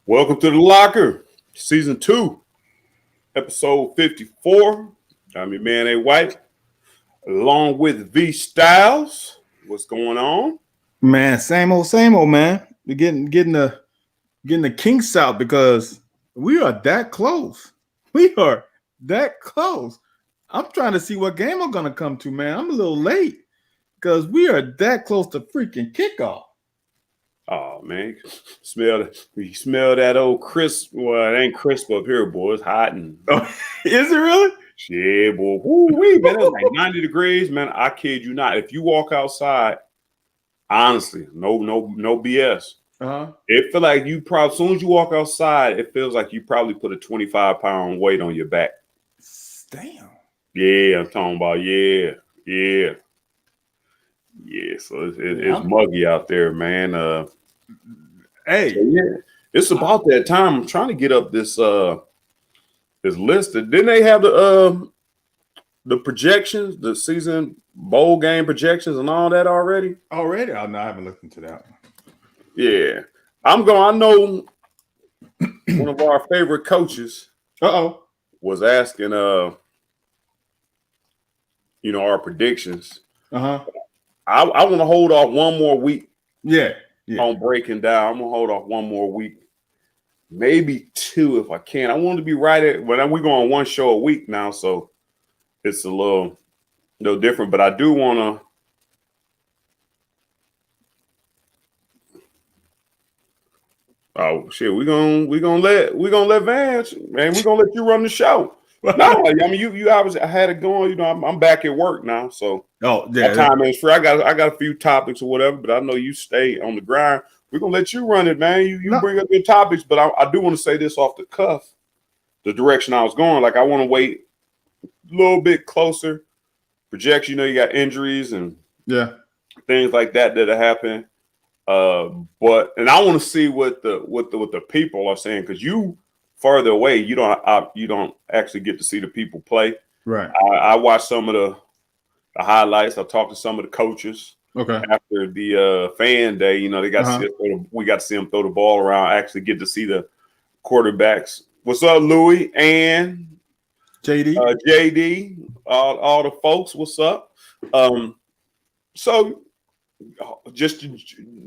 Welcome to the Locker, Season 2, Episode 54. I'm your man, A. White, along with V. Styles. What's going on? Man, same old, man. We're getting the kinks out because we are that close. We are that close. I'm trying to see what game I'm gonna come to, man. I'm a little late because we are that close to freaking kickoff. Oh, man. You smell that old crisp. Well, it ain't crisp up here, boy. It's hot and Oh, is it really? shit, boy. Woo-wee, man. It's like 90 degrees, man. I kid you not. If you walk outside, honestly, no BS. It feel like you probably, as soon as you walk outside, it feels like you probably put a 25-pound weight on your back. Damn. Yeah, I'm talking about, yeah. So it's muggy out there, man. Hey. So yeah, it's about that time. I'm trying to get up this list. Didn't they have the projections, the season bowl game projections and all that already? Already? Oh, no, I haven't listened to that. Yeah. I know one of our favorite coaches was asking our predictions. I want to hold off one more week. Yeah. On breaking down. I'm gonna hold off one more week, maybe two if I can. I want to be right at when we go on one show a week now, so it's a little different. But I do want to. Oh shit, we gonna let Vance, man. We're gonna let you run the show. No, I mean you obviously I had it going. I'm back at work now, so my time is free. I got a few topics or whatever, but I know you stay on the grind. We're gonna let you run it, man. You bring up your topics, but I do want to say this off the cuff, the direction I was going. Like I want to wait a little bit closer. Projects, you got injuries and things like that happen. But I want to see what the people are saying, because you further away, you don't actually get to see the people play. Right. I watched some of the highlights. I talked to some of the coaches. Okay. After the fan day, they got we got to see them throw the ball around. I actually get to see the quarterbacks. What's up, Louis and JD, all the folks. What's up? So just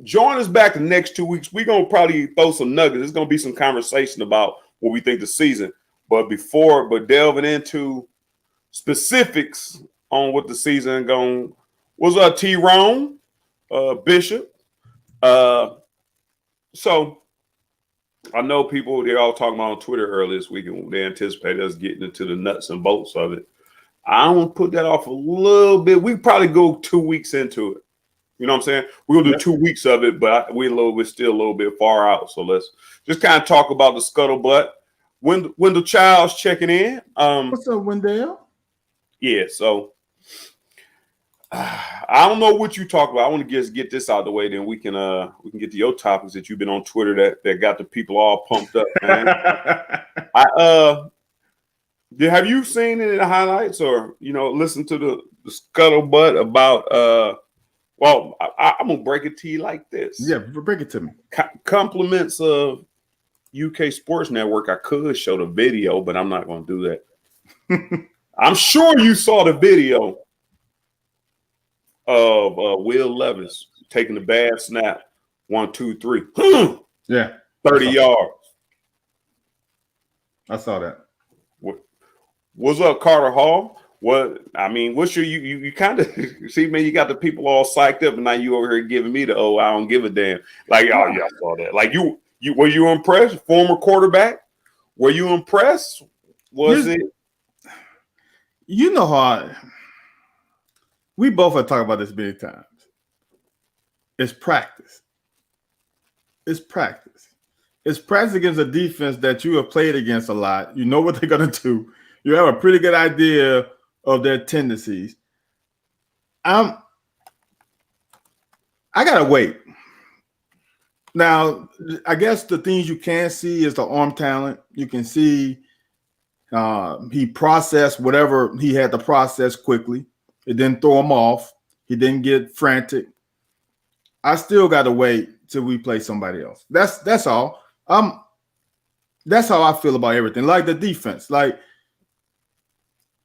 join us back the next 2 weeks. We're gonna probably throw some nuggets. There's gonna be some conversation about what we think the season. But delving into specifics on what the season going. What's up, T-Rone, Bishop? So I know they're all talking about on Twitter earlier this week, and they anticipate us getting into the nuts and bolts of it. I want to put that off a little bit. We probably go 2 weeks into it. You know what I'm saying? We're gonna do 2 weeks of it, but we're still a little bit far out. So let's just kind of talk about the scuttlebutt. Wendell Childs checking in. What's up, Wendell? Yeah, so I don't know what you talk about. I want to just get this out of the way, then we can get to your topics that you've been on Twitter that got the people all pumped up, man. Have you seen any of the highlights or listen to the scuttlebutt about well, I'm gonna break it to you like this. Yeah, break it to me. Compliments of UK Sports Network. I could show the video, but I'm not gonna do that. I'm sure you saw the video of Will Levis taking the bad snap. 1, 2, 3. 30 yards. I saw that. What's up, Carter Hall? What's your you kind of see, man, you got the people all psyched up, and now you over here giving me the I don't give a damn. Like, oh yeah, I saw that. Like you were you impressed? Former quarterback? Were you impressed? Was it? You know how we both have talked about this many times. It's practice. It's practice. It's practice against a defense that you have played against a lot. You know what they're going to do. You have a pretty good idea of their tendencies. I got to wait. Now, I guess the things you can see is the arm talent. You can see he processed whatever he had to process quickly. It didn't throw him off. He didn't get frantic. I still got to wait till we play somebody else. That's all. That's how I feel about everything. Like the defense. Like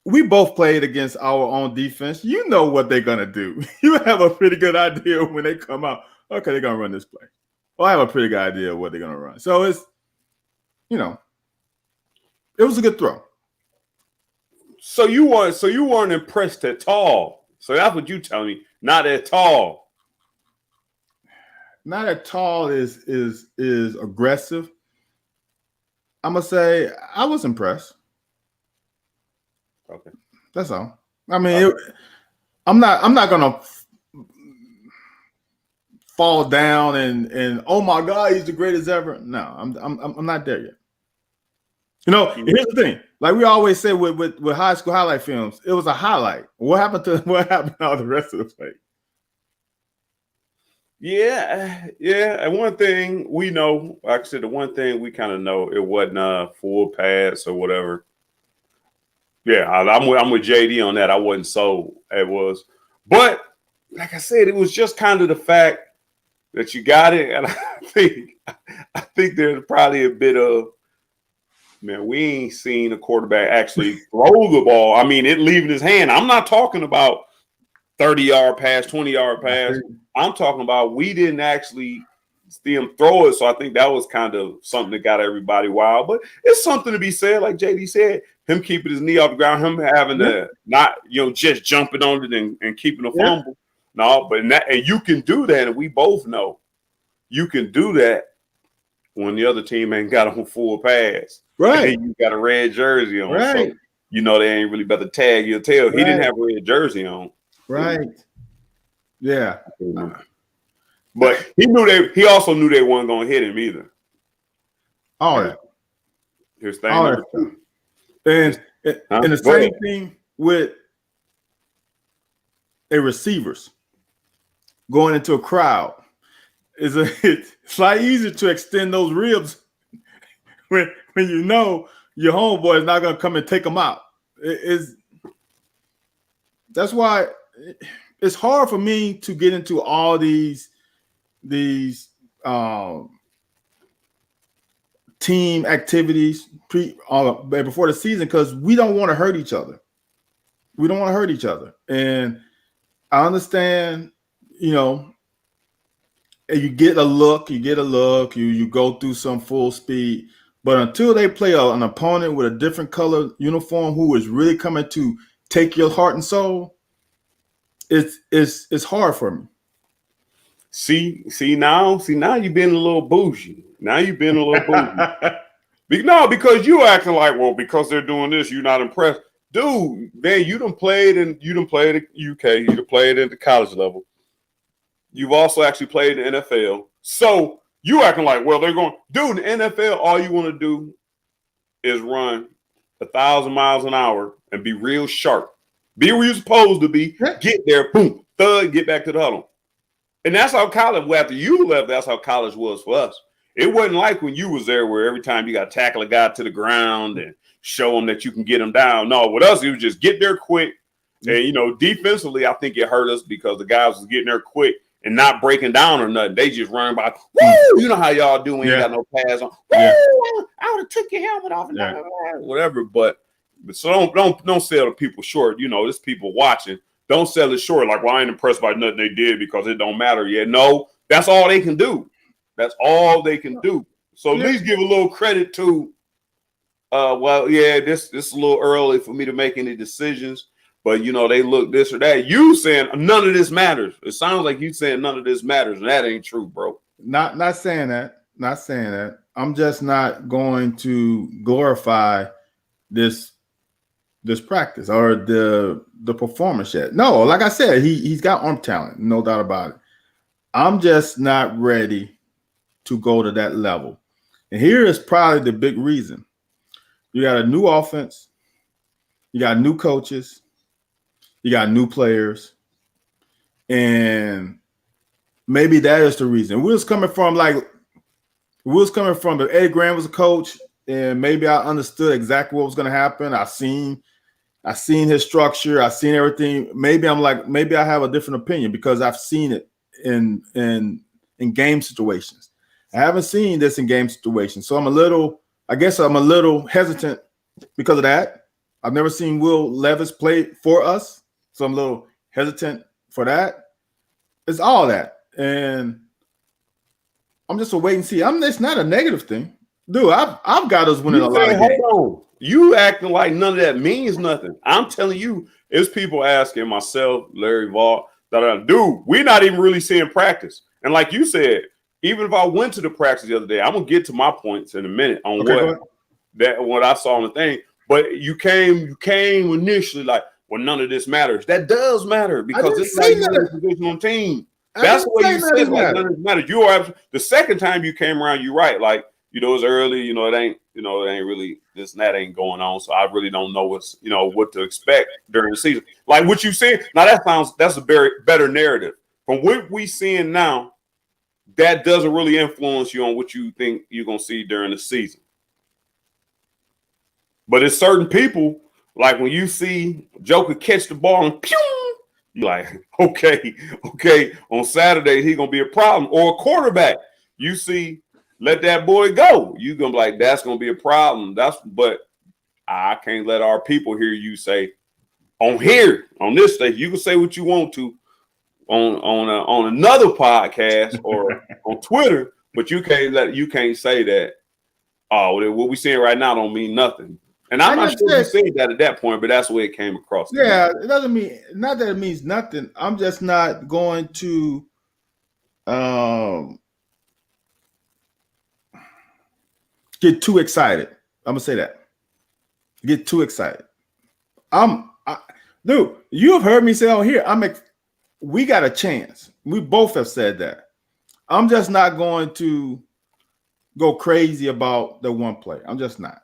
we both played against our own defense. You know what they're gonna do. You have a pretty good idea when they come out. Okay, they're gonna run this play. Well, I have a pretty good idea of what they're gonna run. So it's, you know, it was a good throw. So you weren't impressed at all. So that's what you telling me. Not at all. Not at all is aggressive. I'm gonna say I was impressed. Okay, that's all. I mean, I'm not gonna fall down and oh my God, he's the greatest ever. No, I'm not there yet. You know, here's the thing. Like we always say with high school highlight films, it was a highlight. What happened to all the rest of the play? Yeah. And one thing we know, like I said, the one thing we kind of know, it wasn't a full pass or whatever. Yeah, I'm with JD on that. I wasn't sold. It was, but like I said, it was just kind of the fact that you got it, and I think there's probably a bit of, man, we ain't seen a quarterback actually throw the ball. I mean, it leaving his hand. I'm not talking about 30-yard pass, 20-yard pass. I'm talking about we didn't actually see him throw it. So I think that was kind of something that got everybody wild. But it's something to be said, like JD said, him keeping his knee off the ground, him having to not, just jumping on it and keeping a fumble. No, but and you can do that, and we both know you can do that when the other team ain't got a full pass. Right. And you got a red jersey on. Right. So they ain't really about to tag your tail. He didn't have a red jersey on. Right. Yeah. But he also knew they weren't going to hit him either. All right. Here's thing number two. And the same thing with a receivers going into a crowd. It's a lot easier to extend those ribs when you know your homeboy is not going to come and take them out. That's why it's hard for me to get into all these team activities before the season because we don't want to hurt each other. We don't want to hurt each other. And I understand, you get a look, you go through some full speed. But until they play an opponent with a different color uniform who is really coming to take your heart and soul, it's hard for me. See now you've been a little bougie. Now you've been a little bougie. No, because you acting like, well, because they're doing this, you're not impressed. Dude, man, you done played at UK, you done played at the college level. You've also actually played in the NFL. So you acting like, well, they're going, dude, in the NFL, all you want to do is run 1,000 miles an hour and be real sharp. Be where you're supposed to be. Get there, boom, thud, get back to the huddle. And that's how college, after you left, that's how college was for us. It wasn't like when you was there where every time you got to tackle a guy to the ground and show them that you can get them down. No, with us, it was just get there quick. And, defensively, I think it hurt us because the guys was getting there quick and not breaking down or nothing. They just run by, woo! You know how y'all do when you got no pads on. Woo! I would have took your helmet off and whatever. But so don't sell the people short. There's people watching. Don't sell it short. Like, well, I ain't impressed by nothing they did because it don't matter yet. No, that's all they can do. That's all they can do. So at least give a little credit to, this is a little early for me to make any decisions. But, they look this or that. You saying none of this matters. It sounds like you saying none of this matters. And that ain't true, bro. Not saying that. Not saying that. I'm just not going to glorify this practice or the performance yet. No, like I said, he's got arm talent, no doubt about it. I'm just not ready to go to that level. And here is probably the big reason. You got a new offense, you got new coaches, you got new players, and maybe that is the reason. We was coming from the Eddie Graham was a coach, and maybe I understood exactly what was going to happen. I seen his structure. I seen everything. Maybe I have a different opinion because I've seen it in game situations. I haven't seen this in game situations. So I'm a little I guess I'm a little hesitant because of that. I've never seen Will Levis play for us, so I'm a little hesitant for that. It's all that, and I'm just a wait and see. It's not a negative thing, dude. I've got us winning a lot of games. Hold on, you acting like none of that means nothing. I'm telling you, it's people asking myself, Larry Vaught, dude, we're not even really seeing practice. And like you said, even if I went to the practice the other day, I'm gonna get to my points in a minute on what I saw on the thing. But you came initially like, well, none of this matters. That does matter because it's like a divisional team. That's the way you said like none of this matters. You are the second time you came around, you're right. Like, it was early, it ain't really this and that ain't going on. So I really don't know what to expect during the season. Like what you said, now that's a very better narrative. From what we seeing now, that doesn't really influence you on what you think you're gonna see during the season. But it's certain people, like when you see Joker catch the ball and pew, you're like, okay, on Saturday he's gonna be a problem. Or a quarterback, you see, let that boy go. You're gonna be like, that's gonna be a problem. But I can't let our people hear you say on this stage. You can say what you want to on another podcast or on Twitter, but you can't say that. Oh, what we seeing right now don't mean nothing. And I'm not sure you said that at that point, but that's the way it came across. Yeah, it doesn't mean not that it means nothing. I'm just not going to get too excited. I'm gonna say that. Get too excited. Dude, you have heard me say on here. We got a chance. We both have said that. I'm just not going to go crazy about the one play. I'm just not.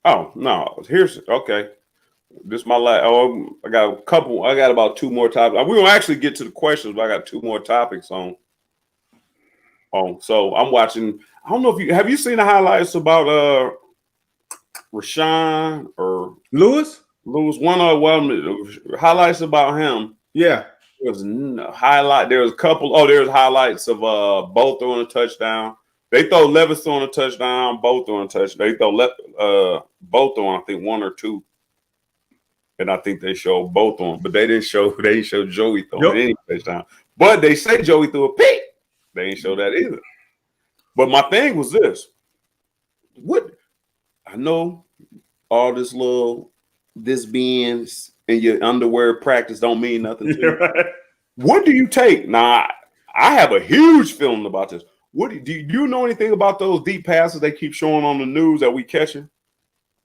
Oh no! Okay. This is my last. Oh, I got a couple. I got about two more topics. We're gonna actually get to the questions, but I got two more topics on. So I'm watching. I don't know if have you seen the highlights about Rashawn or Lewis? Highlights about him. Yeah. There was a highlight. There was a couple. There's highlights of both throwing a touchdown. They throw Levis throwing a touchdown, both throwing a touchdown. They throw both throwing, I think, one or two. And I think they showed both of them, but they didn't show Joey throwing any touchdown. But they say Joey threw a pick. They ain't show that either. But my thing was this. What I know all this being in your underwear practice don't mean nothing to you. Right. What do you take? Now, I have a huge feeling about this. Do you know anything about those deep passes they keep showing on the news that we catching?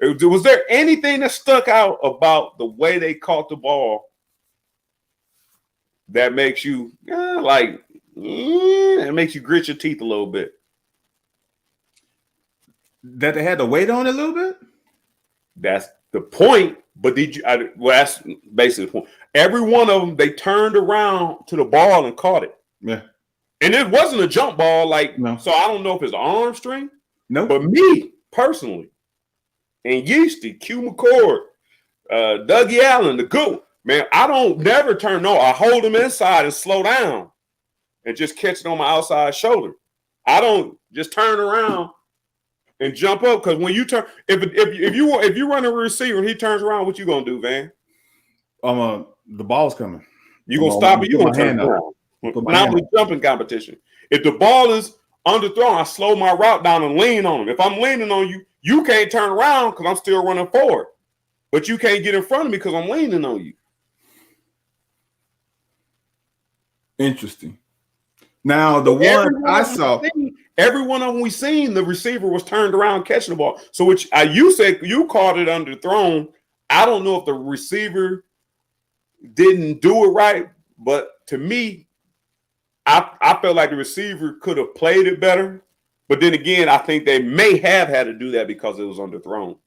Was there anything that stuck out about the way they caught the ball that makes you it makes you grit your teeth a little bit? That they had to wait on it a little bit? That's the point. But that's basically the point. Every one of them, they turned around to the ball and caught it. Yeah. And it wasn't a jump ball, so I don't know if it's an arm string. No. But me, personally, and Yeasty, Q McCord, Dougie Allen, the good man, I don't never turn. No, I hold them inside and slow down and just catch it on my outside shoulder. I don't just turn around and jump up, because when you turn, if you run a receiver and he turns around, what you gonna do, Van? The ball's coming. You gonna stop it? You gonna turn around? Not with jumping competition. If the ball is underthrown, I slow my route down and lean on him. If I'm leaning on you, you can't turn around because I'm still running forward. But you can't get in front of me because I'm leaning on you. Interesting. Now, the one I saw, every one of them we seen, the receiver was turned around catching the ball. So which you said you caught it underthrown. I don't know if the receiver didn't do it right, but to me, I felt like the receiver could have played it better. But then again, I think they may have had to do that because it was underthrown.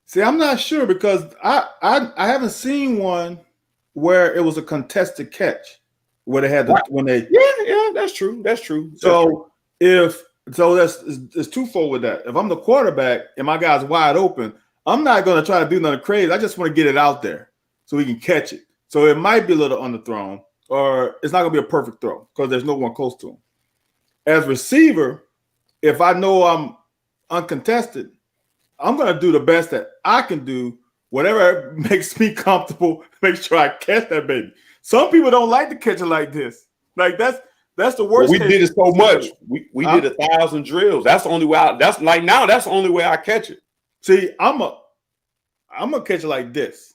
See, I'm not sure, because I haven't seen one where it was a contested catch where they had that's true. So it's twofold with that. If I'm the quarterback and my guy's wide open, I'm not going to try to do nothing crazy. I just want to get it out there so he can catch it. So it might be a little underthrown, or it's not going to be a perfect throw because there's no one close to him. As receiver, if I know uncontested, I'm going to do the best that I can do, whatever makes me comfortable, make sure I catch that baby. Some people don't like to catch it like this. Like that's the worst. We did it so much. We did 1,000 drills. That's the only way that's the only way I catch it. See, I'm gonna catch it like this.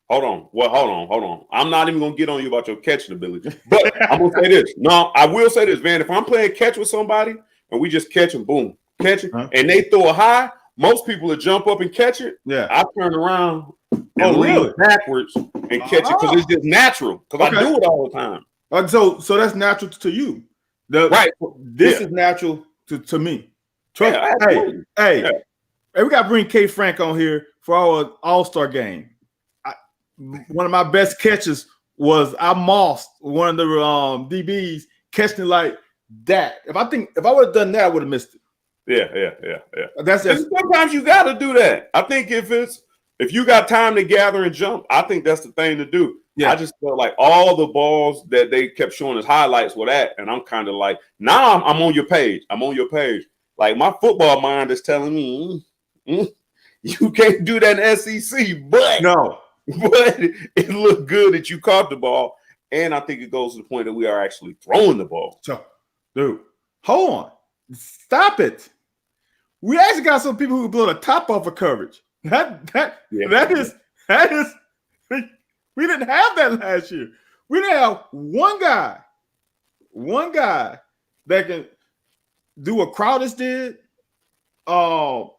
Hold on. I'm not even gonna get on you about your catching ability. But I'm gonna say this. No, I will say this, man. If I'm playing catch with somebody and we just catch them, boom, catch it, and they throw a high, most people will jump up and catch it. Yeah. I turn around and lean backwards and catch it because it's just natural. Because I do it all the time. So that's natural to you. Right. This is natural to me. Hey, we got to bring K Frank on here for our All-Star game. One of my best catches was I mossed one of the DBs catching it like that. If I would have done that, I would have missed it. Yeah. That's just sometimes you got to do that. I think if you got time to gather and jump, I think that's the thing to do. Yeah. I just felt like all the balls that they kept showing as highlights were that, and I'm kind of like, now I'm on your page. I'm on your page. Like my football mind is telling me, you can't do that in SEC, but it looked good that you caught the ball, and I think it goes to the point that we are actually throwing the ball. So, dude, hold on, stop it. We actually got some people who blow the top off of coverage. That is. We didn't have that last year. We didn't have one guy that can do what Crowders did. Crowders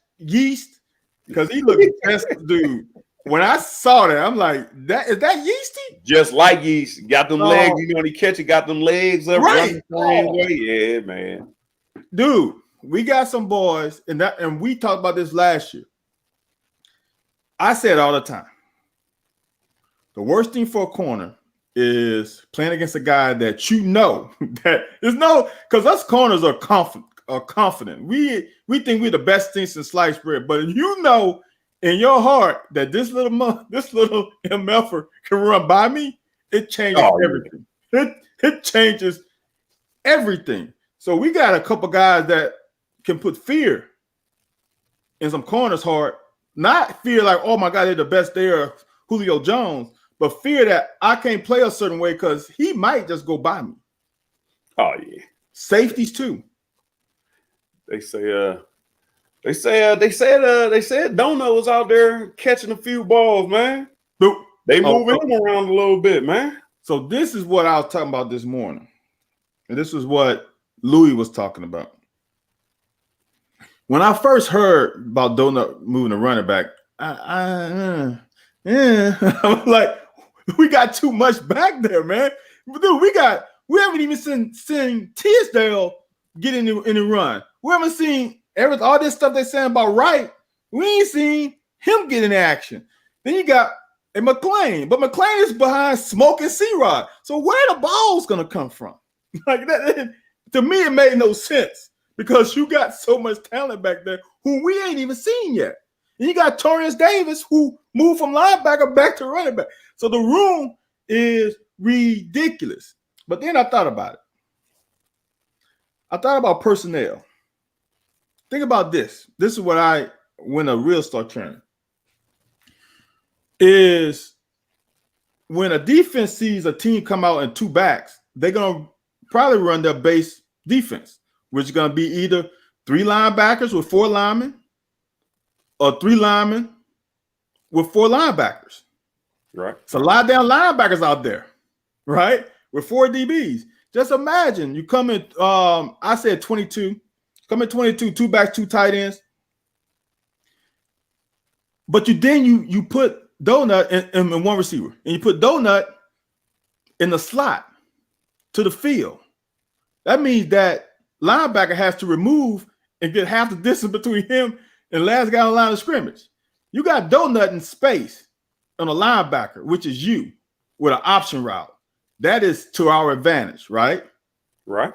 / Yeast, because he looked best, dude. When I saw that, I'm like, is that Yeasty? Just like Yeast, got them legs. You know, when he catch it, got them legs up, right? Yeah, man. Dude, we got some boys, and we talked about this last year. I said all the time, the worst thing for a corner is playing against a guy that you know that is because us corners are confident. We think we're the best thing since sliced bread, but you know in your heart that this little MFer can run by me. It changes everything. It changes everything. So we got a couple guys that can put fear in some corners' heart. Not fear like, oh my God, they're the best there, Julio Jones, but fear that I can't play a certain way because he might just go by me. Oh yeah. Safeties too. They said Donut was out there catching a few balls, man. They moving him around a little bit, man. So this is what I was talking about this morning. And this is what Louis was talking about. When I first heard about Donut moving the running back, I was like, we got too much back there, man. Dude, we haven't even seen Tisdale get in the run. We haven't seen all this stuff they're saying about Wright. We ain't seen him get in action. Then you got McClain, but McClain is behind Smoke and C-Rod. So where the ball's gonna come from? Like that, to me, it made no sense because you got so much talent back there who we ain't even seen yet. And you got Torrance Davis who moved from linebacker back to running back. So the room is ridiculous. But then I thought about it. I thought about personnel. Think about this. This is what when a real start training is when a defense sees a team come out in two backs, they're going to probably run their base defense, which is going to be either 3 linebackers with 4 linemen or 3 linemen with 4 linebackers. Right. It's a lot of damn linebackers out there, right? With 4 DBs. Just imagine you come in, I said 22. Come in 22, 2 backs, 2 tight ends. But you put Donut in 1 receiver. And you put Donut in the slot to the field. That means that linebacker has to remove and get half the distance between him and the last guy on the line of scrimmage. You got Donut in space on a linebacker, which is you, with an option route. That is to our advantage, right? Right.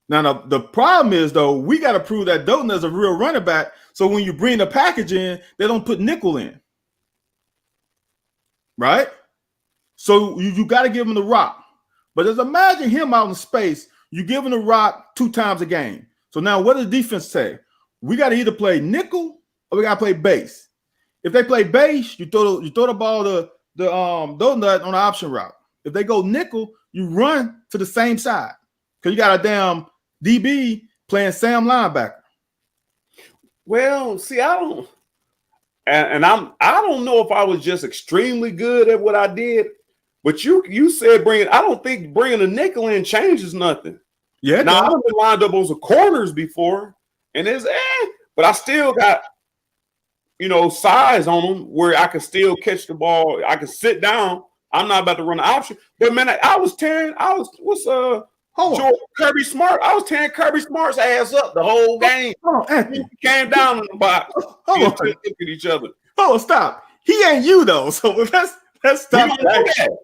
Now, the problem is, though, we got to prove that Donut is a real running back. So when you bring the package in, they don't put nickel in. Right? So you got to give him the rock. But just imagine him out in space. You give him the rock 2 times a game. So now what does the defense say? We got to either play nickel or we got to play base. If they play base, you throw the ball to the donut on the option route. If they go nickel, you run to the same side because you got a damn DB playing Sam linebacker. Well, see, I don't know if I was just extremely good at what I did, but you said I don't think bringing a nickel in changes nothing. Yeah. Now I've been lined up on some corners before, and it's but I still got size on them where I can still catch the ball. I can sit down. I'm not about to run the option, but man, Kirby Smart. I was tearing Kirby Smart's ass up the whole game. He came down in the box. Look at each other. Oh, stop. He ain't you though. So let's stop.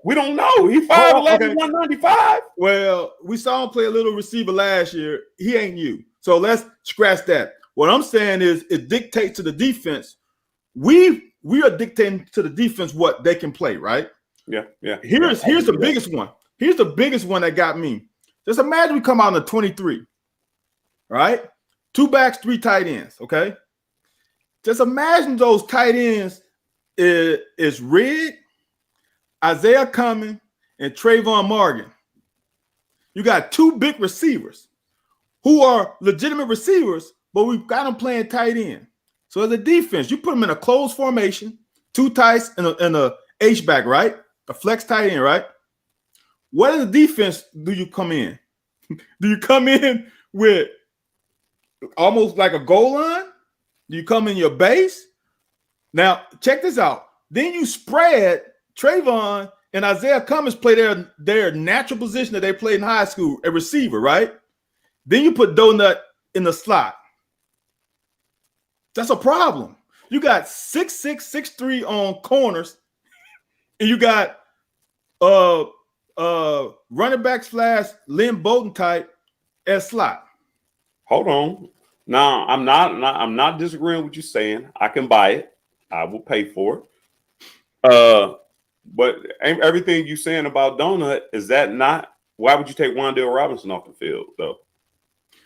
We don't know. He 5'11", 195. Well, we saw him play a little receiver last year. He ain't you. So let's scratch that. What I'm saying is it dictates to the defense. We are dictating to the defense what they can play, right? Yeah. Here's the biggest one. Here's the biggest one that got me. Just imagine we come out in the 23, right? 2 backs, 3 tight ends, okay? Just imagine those tight ends is Red, Isaiah Cummings, and Trayvon Morgan. You got 2 big receivers who are legitimate receivers, but we've got them playing tight end. So as a defense, you put them in a closed formation, 2 tights and a H-back, right? A flex tight end, right? What is the defense do you come in? Do you come in with almost like a goal line? Do you come in your base? Now, check this out. Then you spread Trayvon and Isaiah Cummings play their natural position that they played in high school, a receiver, right? Then you put Donut in the slot. That's a problem. You got 6'6", 6'3" on corners, and you got running back / Lynn Bolton type as slot. Hold on. No, I'm not disagreeing with what you're saying. I can buy it. I will pay for it. But everything you're saying about Donut, is that not? Why would you take Wan'Dale Robinson off the field though?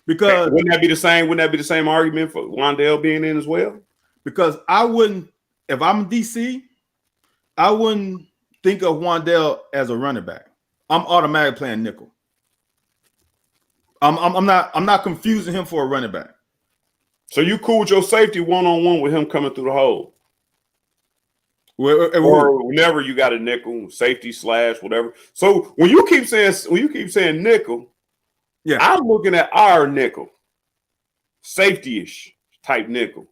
Because wouldn't that be the same? Wouldn't that be the same argument for Wan'Dale being in as well? Because I wouldn't, if I'm DC, I wouldn't think of Wan'Dale as a running back. I'm automatically playing nickel. I'm not confusing him for a running back. So you cool with your safety one-on-one with him coming through the hole? Or whenever you got a nickel, safety / whatever. So when you keep saying nickel, yeah, I'm looking at our nickel, safety-ish type nickel.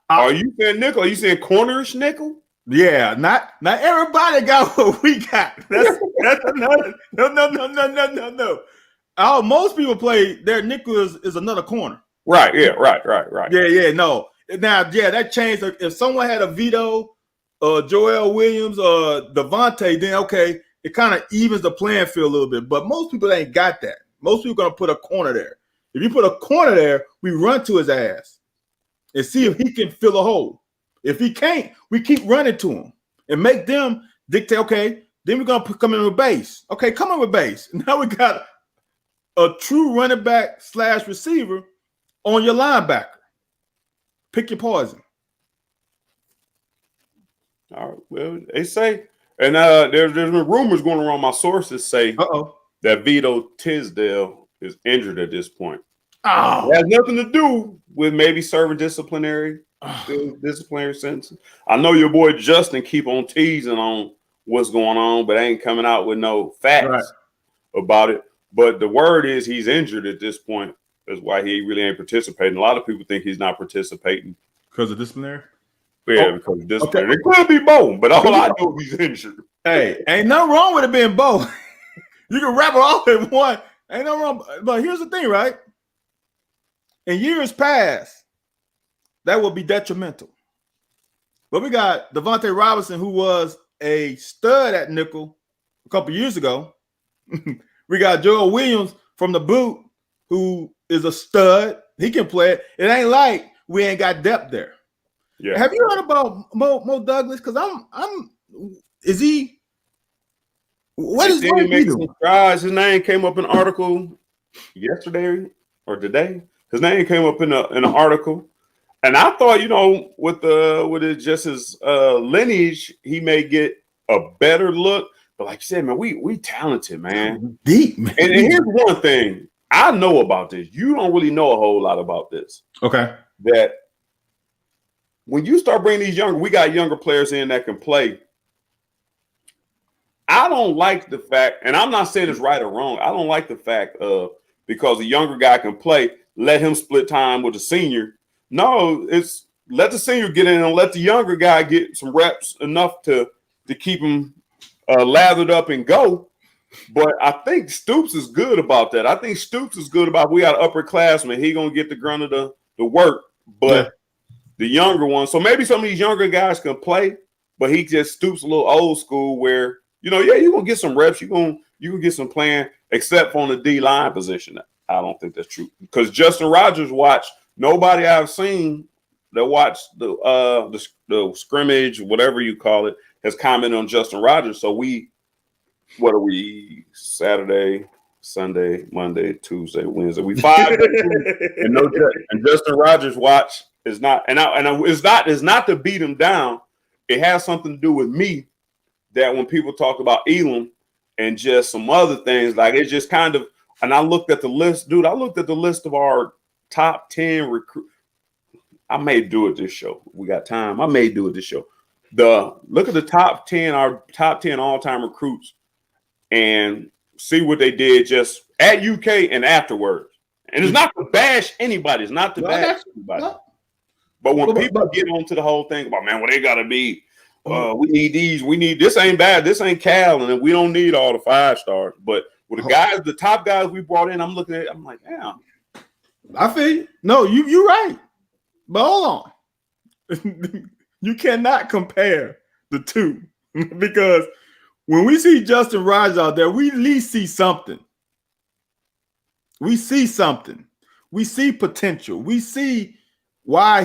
Are you saying nickel? Are you saying cornerish nickel? Yeah, not everybody got what we got. That's another. No. Most people play their nickel is another corner. Right. Yeah. Right. Yeah. No. Now, yeah, that changed. If someone had a Vito, Joel Williams, or Devontae, then okay, it kind of evens the playing field a little bit. But most people ain't got that. Most people gonna put a corner there. If you put a corner there, we run to his ass and see if he can fill a hole. If he can't, we keep running to him and make them dictate. Okay, then we're gonna come in with base. Okay, come in with base. Now we got a true running back / receiver on your linebacker. Pick your poison. All right. Well, they say, and there's been rumors going around. My sources say that Vito Tisdale is injured at this point. Oh, it has nothing to do with maybe serving disciplinary sentences. I know your boy Justin keep on teasing on what's going on, but ain't coming out with no facts about it. But the word is he's injured at this point. That's why he really ain't participating. A lot of people think he's not participating because of disciplinary. Yeah, because of disciplinary. It could be both, but all I know is he's injured. Hey, ain't nothing wrong with it being both. You can wrap it all in one. Ain't nothing wrong. But here's the thing, right? In years past, that would be detrimental. But we got Devontae Robinson, who was a stud at nickel a couple years ago. We got Joel Williams from the boot, who is a stud. He can play it. It ain't like we ain't got depth there. Yeah. Have you heard about Mo Douglas? Because is he? What is he making some strides? His name came up in an article yesterday or today His name came up in an article, and I thought, with his lineage, he may get a better look. But like you said, man, we talented, man. Deep, man. And here's one thing I know about this. You don't really know a whole lot about this. Okay. That when you start bringing we got younger players in that can play. I don't like the fact, and I'm not saying it's right or wrong. I don't like the fact of because a younger guy can play, let him split time with a senior. No, it's let the senior get in and let the younger guy get some reps enough to keep him lathered up and go. But I think Stoops is good about that. I think Stoops is good about we got an upperclassman. He gonna get the grunt of the work, but the younger one. So maybe some of these younger guys can play, but he just Stoops a little old school where you're gonna get some reps. You can get some playing, except on the D line position. I don't think that's true because Justin Rogers watched. Nobody I've seen that watched the scrimmage, whatever you call it, has commented on Justin Rogers. So what are we? Saturday, Sunday, Monday, Tuesday, Wednesday. We 5 days and Justin Rogers watch is not it's not to beat him down. It has something to do with me. That when people talk about Elam and just some other things, like it's just kind of, and I looked at the list, dude. I looked at the list of our top 10 recruits. I may do it this show. We got time. I may do it this show. Look at the top 10, our top 10 all-time recruits, and see what they did just at UK and afterwards. And it's not to bash anybody. It's not to bash anybody. But when people get onto the whole thing about, man, well, they got to be. We need these. We need this. Ain't bad. This ain't Cal, and we don't need all the 5 stars. But with the top guys we brought in, I'm looking at it, I'm like, damn. I feel you. No, you're right. But hold on. You cannot compare the two because when we see Justin Rogers out there, we at least see something. We see something. We see potential. We see why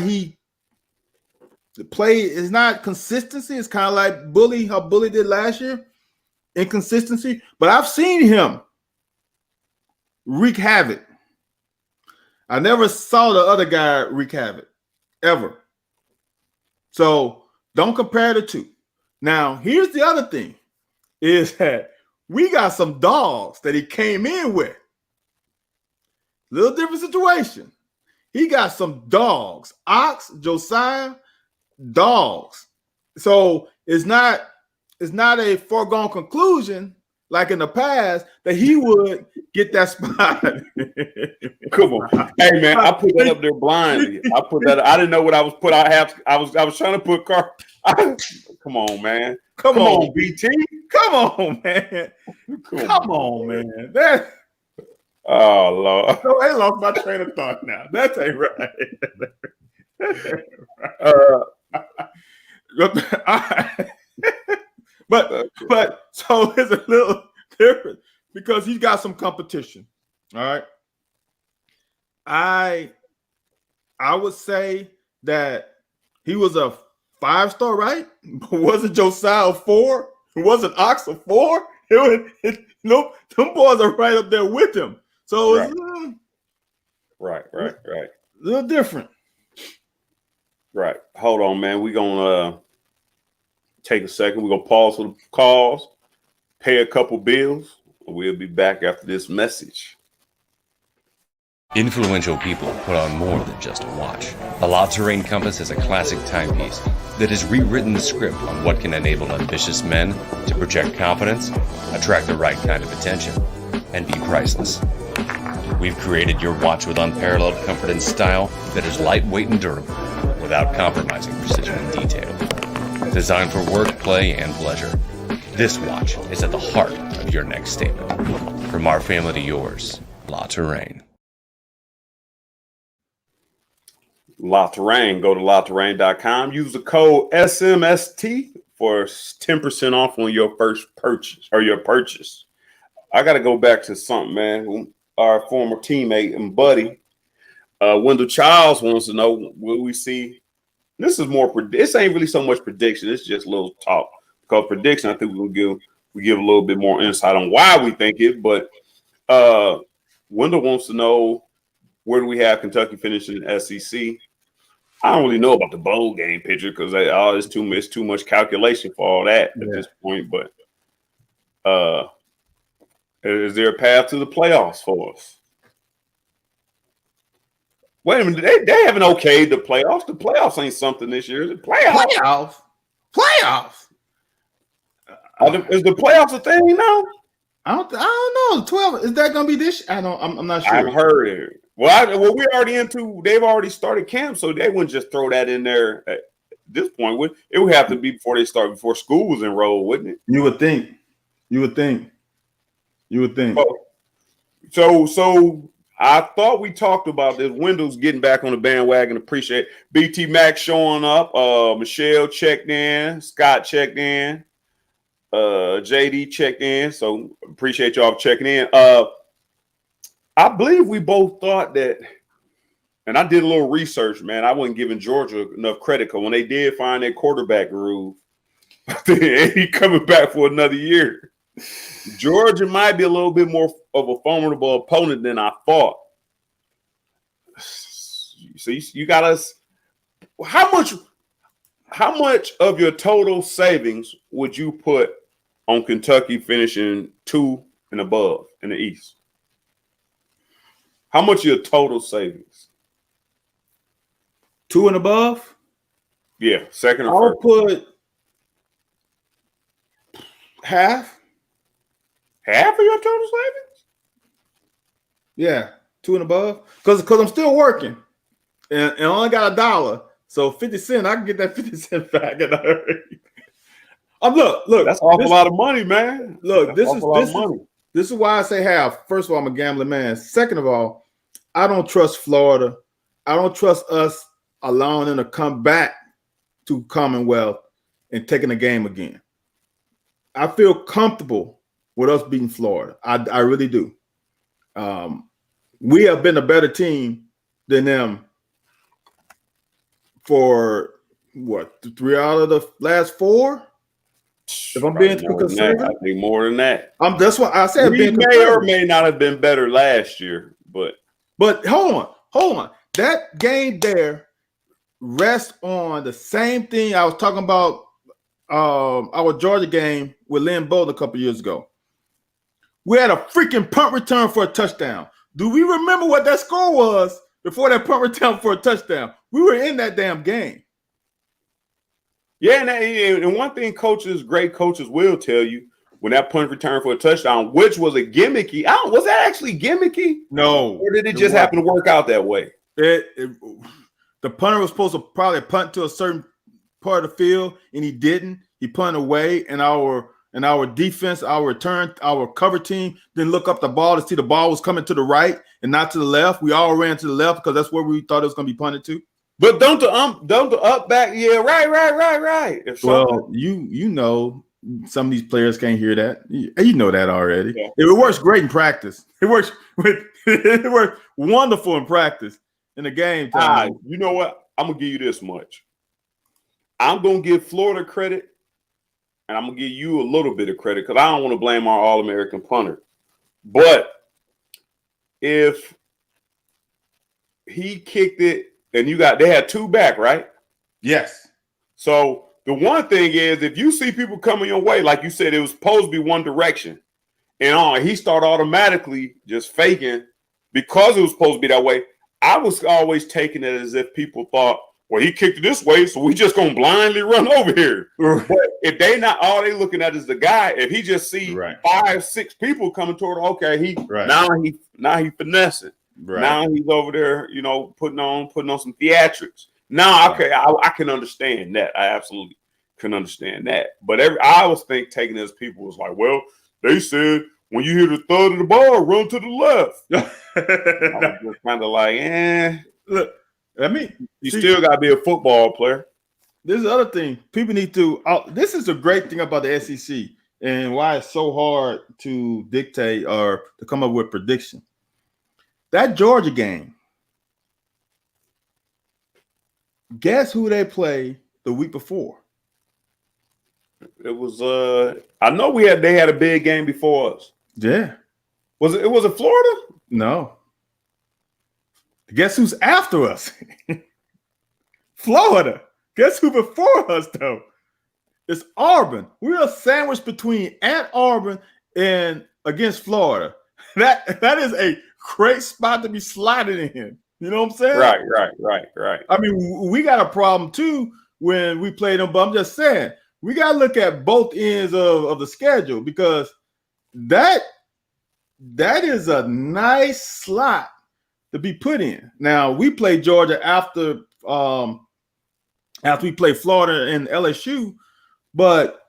the play is not consistency. It's kind of like how Bully did last year. Inconsistency. But I've seen him wreak havoc. I never saw the other guy wreak havoc. Ever. So don't compare the two. Now, here's the other thing. Is that we got some dogs that he came in with. Little different situation. He got some dogs. Ox, Josiah, dogs. So it's not a foregone conclusion like in the past that he would get that spot. Come on. Hey man, I put that up there blindly. I didn't know what I was put. I was trying to put come on, man. Come on, BT. Come on, man. Come on, man. Oh Lord. No, I lost my train of thought now. That ain't right. But so it's a little different because he's got some competition. All right. I would say that he was a 5-star, right? But wasn't Josiah a 4? Wasn't Ox a 4? Them boys are right up there with him. So right. A little different. Right. Hold on, man. We're gonna take a second. We're gonna pause for the calls, pay a couple bills. We'll be back after this message. Influential people put on more than just a watch. The La Touraine Compass is a classic timepiece that has rewritten the script on what can enable ambitious men to project confidence, attract the right kind of attention, and be priceless. We've created your watch with unparalleled comfort and style that is lightweight and durable, without compromising precision and detail. Designed for work, play, and pleasure, this watch is at the heart of your next statement. From our family to yours, La Touraine. La Touraine. Go to LaTouraine.com. Use the code SMST for 10% off on your first purchase or your purchase. I got to go back to something, man. Our former teammate and buddy, Wendell Childs wants to know, will we see? This is more, this ain't really so much prediction. It's just a little talk. Because prediction, I think we give a little bit more insight on why we think it. But Wendell wants to know, where do we have Kentucky finishing in SEC? I don't really know about the bowl game picture because it's too much calculation for all that at this point. But is there a path to the playoffs for us? Wait a minute, they haven't okayed the playoffs. The playoffs ain't something this year. Is it playoffs? Playoffs. Is the playoffs a thing now? I don't know. 12 is that going to be this? I'm not sure. I've heard it. Well, we're already into. They've already started camp, so they wouldn't just throw that in there at this point. It would have to be before school was enrolled, wouldn't it? You would think. So I thought we talked about this. Wendell's getting back on the bandwagon. Appreciate BT Max showing up. Michelle checked in. Scott checked in. JD checked in. So appreciate y'all checking in. I believe we both thought that, and I did a little research, man. I wasn't giving Georgia enough credit because when they did find their quarterback groove, he coming back for another year. Georgia might be a little bit more of a formidable opponent than I thought. So you got us. How much of your total savings would you put on Kentucky finishing 2 and above in the East? How much of your total savings? 2 and above? Yeah, second or I'll first. put half. Half of your total savings? Yeah, 2 and above. Because I'm still working, and I only got $1. So 50 cents, I can get that 50 cent back in a hurry. Look. That's an awful lot of money, man. Look, this is why I say half. First of all, I'm a gambling man. Second of all, I don't trust Florida. I don't trust us allowing them to come back to Commonwealth and taking the game again. I feel comfortable with us beating Florida. I really do. We have been a better team than them for what, 3 out of the last 4? If I'm being conservative, I think more than that. That's what I said. We may or may not have been better last year, but hold on. That game there rests on the same thing I was talking about. Our Georgia game with Lynn Bowden a couple years ago. We had a freaking punt return for a touchdown. Do we remember what that score was before that punt return for a touchdown? We were in that damn game. Yeah, and one thing great coaches will tell you when that punt return for a touchdown, which was a gimmicky. Was that actually gimmicky? No. Or did it just happen to work out that way? The punter was supposed to probably punt to a certain part of the field, and he didn't. He punted away, and our defense, our cover team didn't look up the ball to see the ball was coming to the right and not to the left. We all ran to the left because that's where we thought it was going to be punted to. But don't the up back? Yeah, right. Well, you know, some of these players can't hear that. You know that already. Yeah. It works great in practice. It works wonderful in practice. In the game time. You know what? I'm gonna give you this much. I'm gonna give Florida credit, and I'm gonna give you a little bit of credit because I don't want to blame our All-American punter. But if he kicked it and they had 2 back, right? Yes. So the one thing is, if you see people coming your way, like you said, it was supposed to be one direction, and he started automatically just faking because it was supposed to be that way. I was always taking it as if people thought, well, he kicked it this way, so we just gonna blindly run over here. But if they not all they looking at is the guy, if he just see 5, 6 people coming toward, okay, now he finessing. Right. Now he's over there, putting on some theatrics. Now, okay, I can understand that. I absolutely can understand that. But I was taking it as people was like, well, they said when you hear the thud of the ball, run to the left. I was just kind of like, Look, you still got to be a football player. This is the other thing. People need to. This is a great thing about the SEC and why it's so hard to dictate or to come up with prediction. That Georgia game. Guess who they play the week before? It was. I know they had a big game before us. Yeah. Was it Florida? No. Guess who's after us? Florida. Guess who before us, though? It's Auburn. We're a sandwich between at Auburn and against Florida. That is a great spot to be sliding in. You know what I'm saying? Right. I mean, we got a problem too when we play them, but I'm just saying we got to look at both ends of the schedule because that is a nice slot to be put in. Now we play Georgia after we play Florida and LSU, but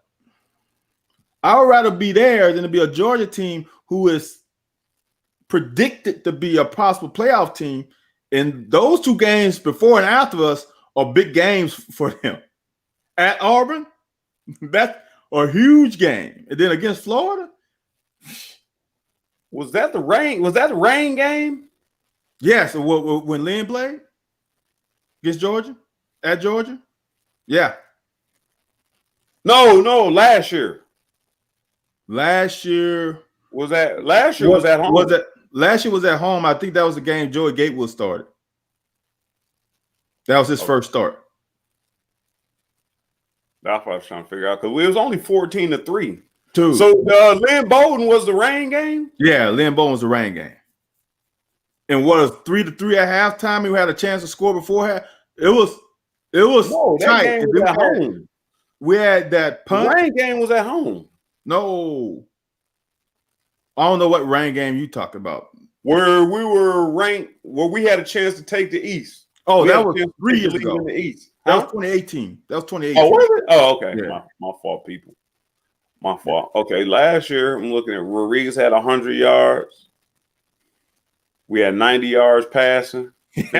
I would rather be there than to be a Georgia team who is predicted to be a possible playoff team. And those two games before and after us are big games for them. At Auburn, that's a huge game. And then against Florida. Was that the rain game? Yes. Yeah, so when Lynn played against Georgia? At Georgia? Yeah. No, last year. Last year was at home. Last year was at home. I think that was the game Joey Gatewood started. That was his first start. That's what I was trying to figure out because it was only 14-3. Two. So Lynn Bowden was the rain game? Yeah, Lynn Bowden was the rain game. And what was 3-3 at halftime? We had a chance to score before half. It was tight. That game was at home. We had that punt. The rain game was at home. No. I don't know what rain game you talking about. Where we were ranked, where we had a chance to take the East. Oh, that was 3 years ago. In the East. That was 2018. That was 2018. Oh, was it? Oh, okay. Yeah. My fault, people. My fault. Okay, last year, I'm looking at Rodriguez had 100 yards. We had 90 yards passing. Hey,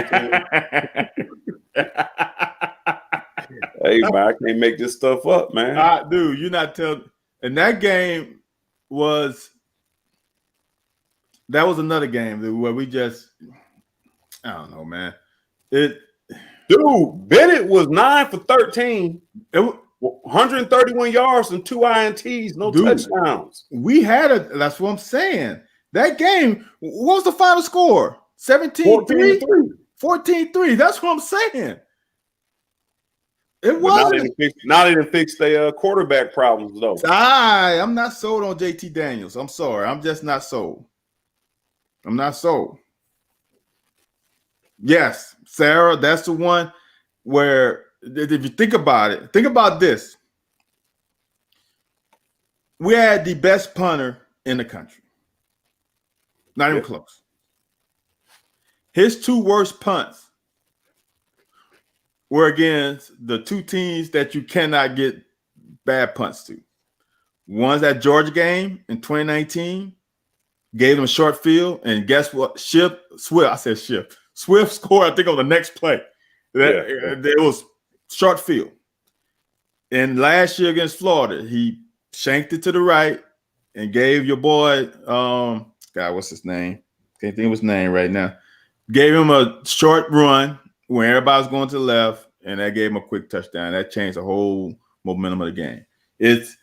man, I can't make this stuff up, man. Dude, you're not telling. And that game was another game where we just, I don't know, man. Dude, Bennett was 9 for 13. It was 131 yards and 2 INTs, no touchdowns. That's what I'm saying. That game, what was the final score? 17-3? 14-3. That's what I'm saying. It wasn't. Now they didn't fix their quarterback problems, though. I'm not sold on JT Daniels. I'm sorry. I'm just not sold. I'm not sold. Yes, Sarah, that's the one where, if you think about it, think about this. We had the best punter in the country. Not even close. His 2 worst punts were against the 2 teams that you cannot get bad punts to. One's that Georgia game in 2019, gave them a short field, and guess what? Swift scored, I think, on the next play. It was short field. And last year against Florida, he shanked it to the right and gave your boy, what's his name? Can't think of his name right now. Gave him a short run when everybody's going to the left, and that gave him a quick touchdown. That changed the whole momentum of the game. It's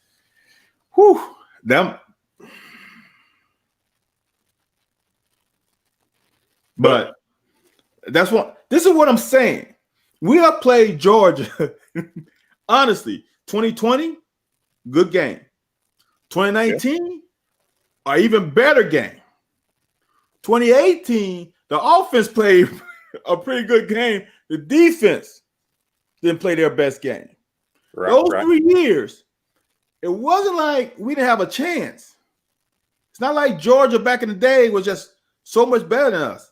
them. But this is what I'm saying. We have played Georgia. Honestly, 2020, good game. 2019, an even better game. 2018, the offense played a pretty good game. The defense didn't play their best game. Those 3 years, it wasn't like we didn't have a chance. It's not like Georgia back in the day was just so much better than us.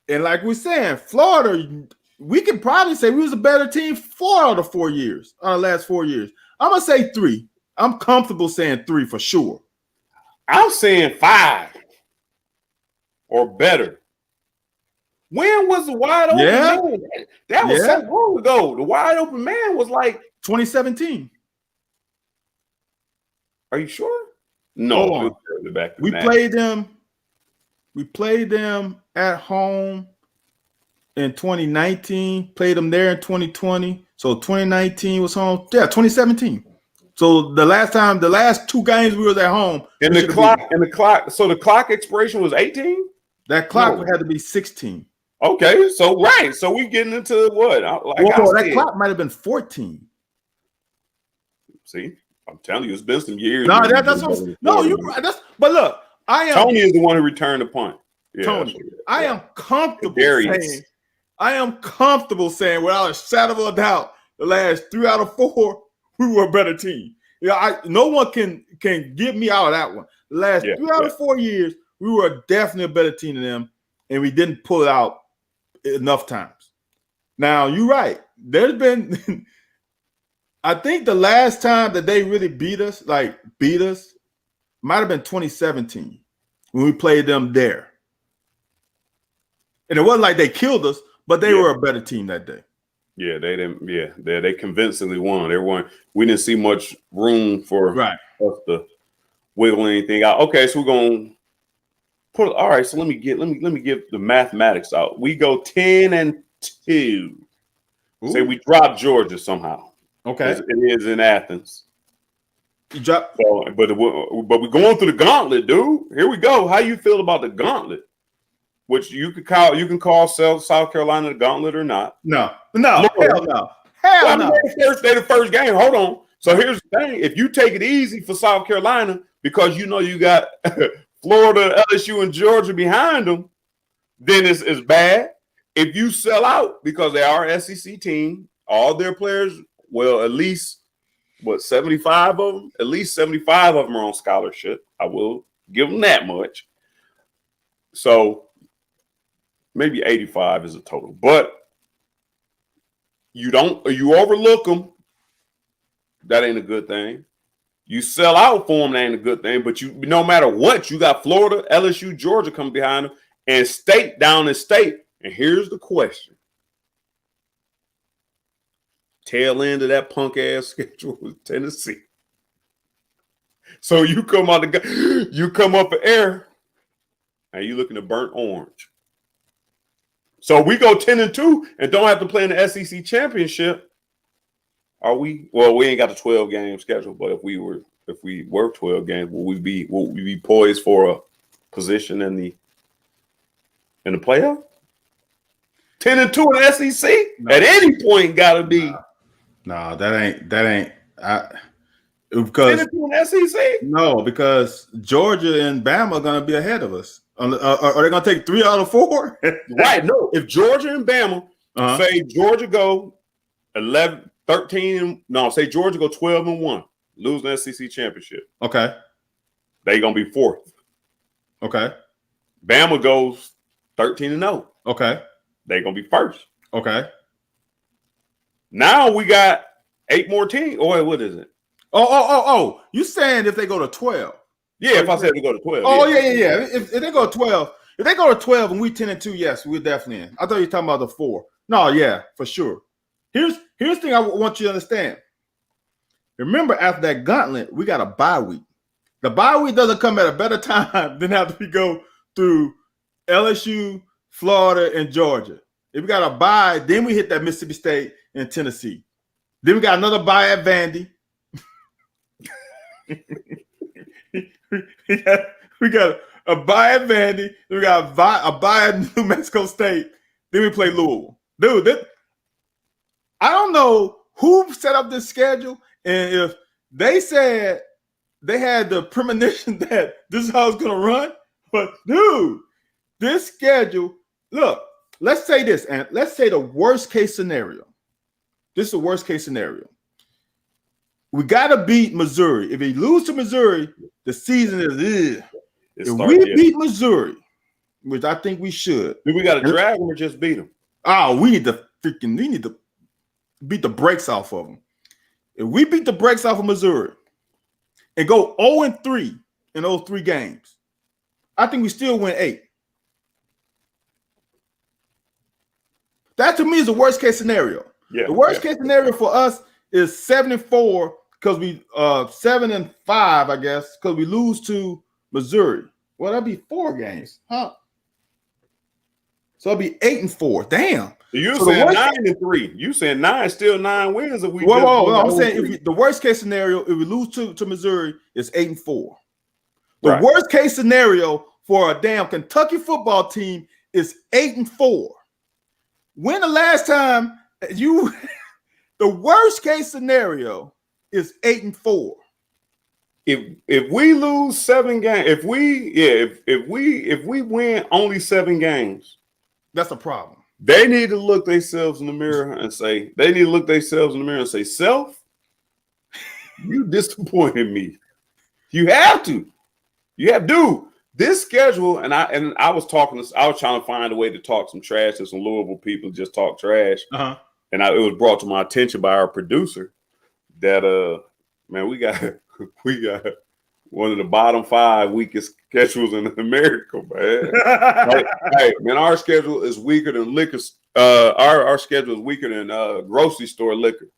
And like we're saying, Florida, we can probably say we was a better team 4 out of the 4 years, our last 4 years. I'm going to say 3. I'm comfortable saying 3 for sure. I'm saying 5 or better. When was the wide open man? That was so long ago. The wide open man was like 2017. Are you sure? No. We played them. We played them at home in 2019. Played them there in 2020. So 2019 was home. Yeah, 2017. So the last 2 games we were at home. And the clock. So the clock expiration was 18. That clock had to be 16. Okay, so right, so we getting into what? Like that clock might have been 14. See, I'm telling you, it's been some years. No, that's what no, you right. But look, Tony is the one who returned the punt. Yeah, Tony, I am comfortable saying, without a shadow of a doubt, the last 3 out of 4, we were a better team. Yeah, no one can get me out of that one. The last 3 out of 4 years, we were definitely a better team than them, and we didn't pull it out enough times. Now, you're right. There's been, I think the last time that they really beat us, might have been 2017 when we played them there. And it wasn't like they killed us, but they were a better team that day. Yeah, they didn't. Yeah, they convincingly won. We didn't see much room for us to wiggle anything out. Okay, so we're gonna put. All right, so let me get the mathematics out. We go 10-2. Say we drop Georgia somehow. Okay, it is in Athens. You drop, but we're going through the gauntlet, dude. Here we go. How you feel about the gauntlet? Which you can call South Carolina the gauntlet or not. No, hell no. The first game. Hold on. So here's the thing. If you take it easy for South Carolina because you know you got Florida, LSU, and Georgia behind them, then it's bad. If you sell out because they are SEC team, all their players, well, at least 75 of them? At least 75 of them are on scholarship. I will give them that much. So maybe 85 is a total, but you overlook them. That ain't a good thing. You sell out for them, that ain't a good thing. But no matter what, you got Florida, LSU, Georgia coming behind them, and State down in State. And here's the question: tail end of that punk ass schedule was Tennessee. So you come up for air, and you looking at burnt orange. So we go 10-2 and don't have to play in the SEC championship. Are we? Well, we ain't got a 12-game schedule, but if we were 12 games, will we be poised for a position in the playoff? 10-2 in the SEC at any point got to be. No, that ain't. Because 10-2 in the SEC. No, because Georgia and Bama are going to be ahead of us. Are they going to take 3 out of 4? Right. No. If Georgia and Bama say Georgia go 11, 13, say Georgia go 12-1, lose the SEC championship. Okay. They going to be 4th. Okay. Bama goes 13-0. Okay. They going to be 1st. Okay. Now we got 8 more teams. Oh, wait, what is it? Oh. You saying if they go to 12? Yeah, if I said we go to 12. Oh, yeah. If they go to 12, and we 10-2, yes, we're definitely in. I thought you were talking about the 4. No, yeah, for sure. Here's the thing I want you to understand. Remember, after that gauntlet, we got a bye week. The bye week doesn't come at a better time than after we go through LSU, Florida, and Georgia. If we got a bye, then we hit that Mississippi State and Tennessee. Then we got another bye at Vandy. we got a bye at Vandy. Then we got a bye at New Mexico State. Then we play Louisville. Dude, I don't know who set up this schedule, and if they said they had the premonition that this is how it's going to run, but dude, this schedule, look, let's say this, and let's say the worst case scenario. This is the worst case scenario. We got to beat Missouri. If we lose to Missouri, the season is if we beat Missouri, which I think we should. Do we got to drag them or just beat them? Oh, we need to beat the brakes off of them. If we beat the brakes off of Missouri and go 0-3 in those 3 games, I think we still win 8. That to me is the worst case scenario. Yeah, the worst case scenario for us is 7-4 because we 7-5, I guess, because we lose to Missouri. Well, that'd be 4 games, huh? So it'll be 8-4. Damn. You saying 9-3? You saying 9 still 9 wins? If we I'm saying the worst case scenario, if we lose to Missouri, is 8-4. The worst case scenario for a damn Kentucky football team is 8-4. When the last time you the worst case scenario is 8-4. If we lose 7 games, if we win only 7 games, that's a problem. They need to look themselves in the mirror and say, self, you disappointed me. You have to. Dude, this schedule, and I was trying to find a way to talk some trash to some Louisville people, just talk trash. Uh-huh. And it was brought to my attention by our producer that man, we got one of the bottom 5 weakest schedules in America, man. hey, man, our schedule is weaker than liquor. Our schedule is weaker than grocery store liquor.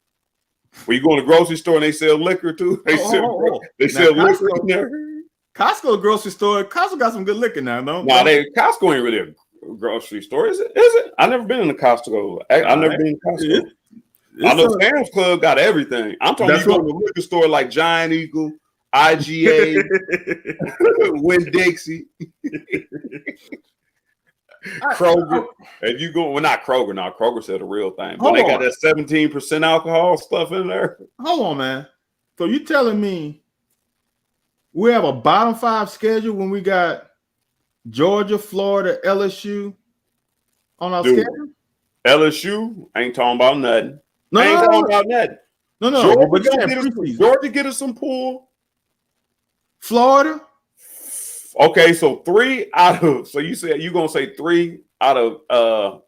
When you go in the grocery store and they sell liquor too, they sell liquor in there. Costco grocery store. Costco got some good liquor now, no? Costco ain't really a grocery store, is it? I've never been in a Costco. I've never been in Costco. I know Sam's Club got everything. I'm talking about you go to a liquor store like Giant Eagle, IGA, Winn-Dixie, Kroger. If you go, well, not Kroger. Now Kroger said the real thing, but they got that 17% alcohol stuff in there. Hold on, man. So you telling me we have a bottom 5 schedule when we got Georgia, Florida, LSU on our schedule? LSU ain't talking about nothing. No. Georgia get us some pull. Florida. Okay, so 3 out of. So you said you're gonna say 3 out of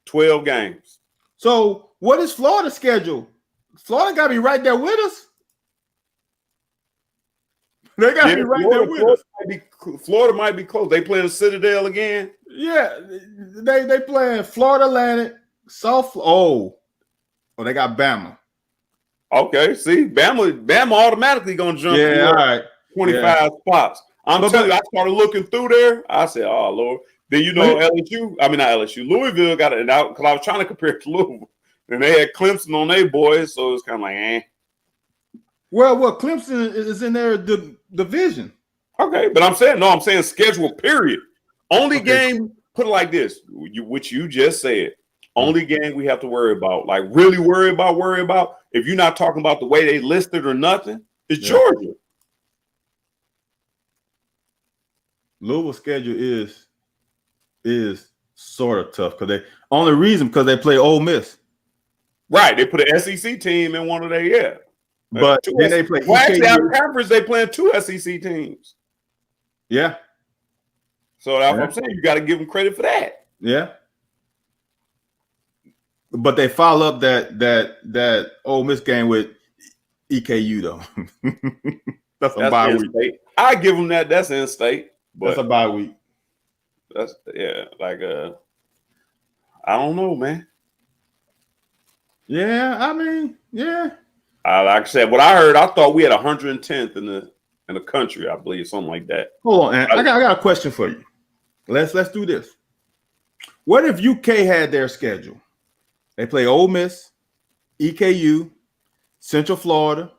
12 games. So what is Florida's schedule? Florida got to be right there with us. They got to be right there with us. Florida might be close. They playing Citadel again. Yeah, they playing Florida Atlantic, Oh, they got Bama. Okay, see, Bama automatically gonna jump. Yeah, all right. 25 spots. I'm telling you, I started looking through there. I said, "Oh Lord." Then LSU. I mean, not LSU. Louisville got it out because I was trying to compare it to Louisville, and they had Clemson on their boys, so it's kind of like, eh. Well, Clemson is in their division. Okay, but I'm saying schedule. Period. Only game. Put it like this, which you just said. Only game we have to worry about, like really worry about. If you're not talking about the way they listed or nothing, is Georgia. Louisville's schedule is sort of tough because they play Ole Miss. Right, they put an SEC team in one of their But then they play. Well, actually, out of conference, they playing 2 SEC teams. Yeah. So that's what I'm saying. You got to give them credit for that. Yeah. But they follow up that Ole Miss game with EKU though. that's a bye week. State. I give them that. That's in state. But that's a bye week. That's I don't know, man. Yeah, I mean, yeah. Like I said, what I heard, I thought we had 110th in the country. I believe something like that. Hold on, I got a question for you. Let's do this. What if UK had their schedule? They play Ole Miss, EKU, Central Florida,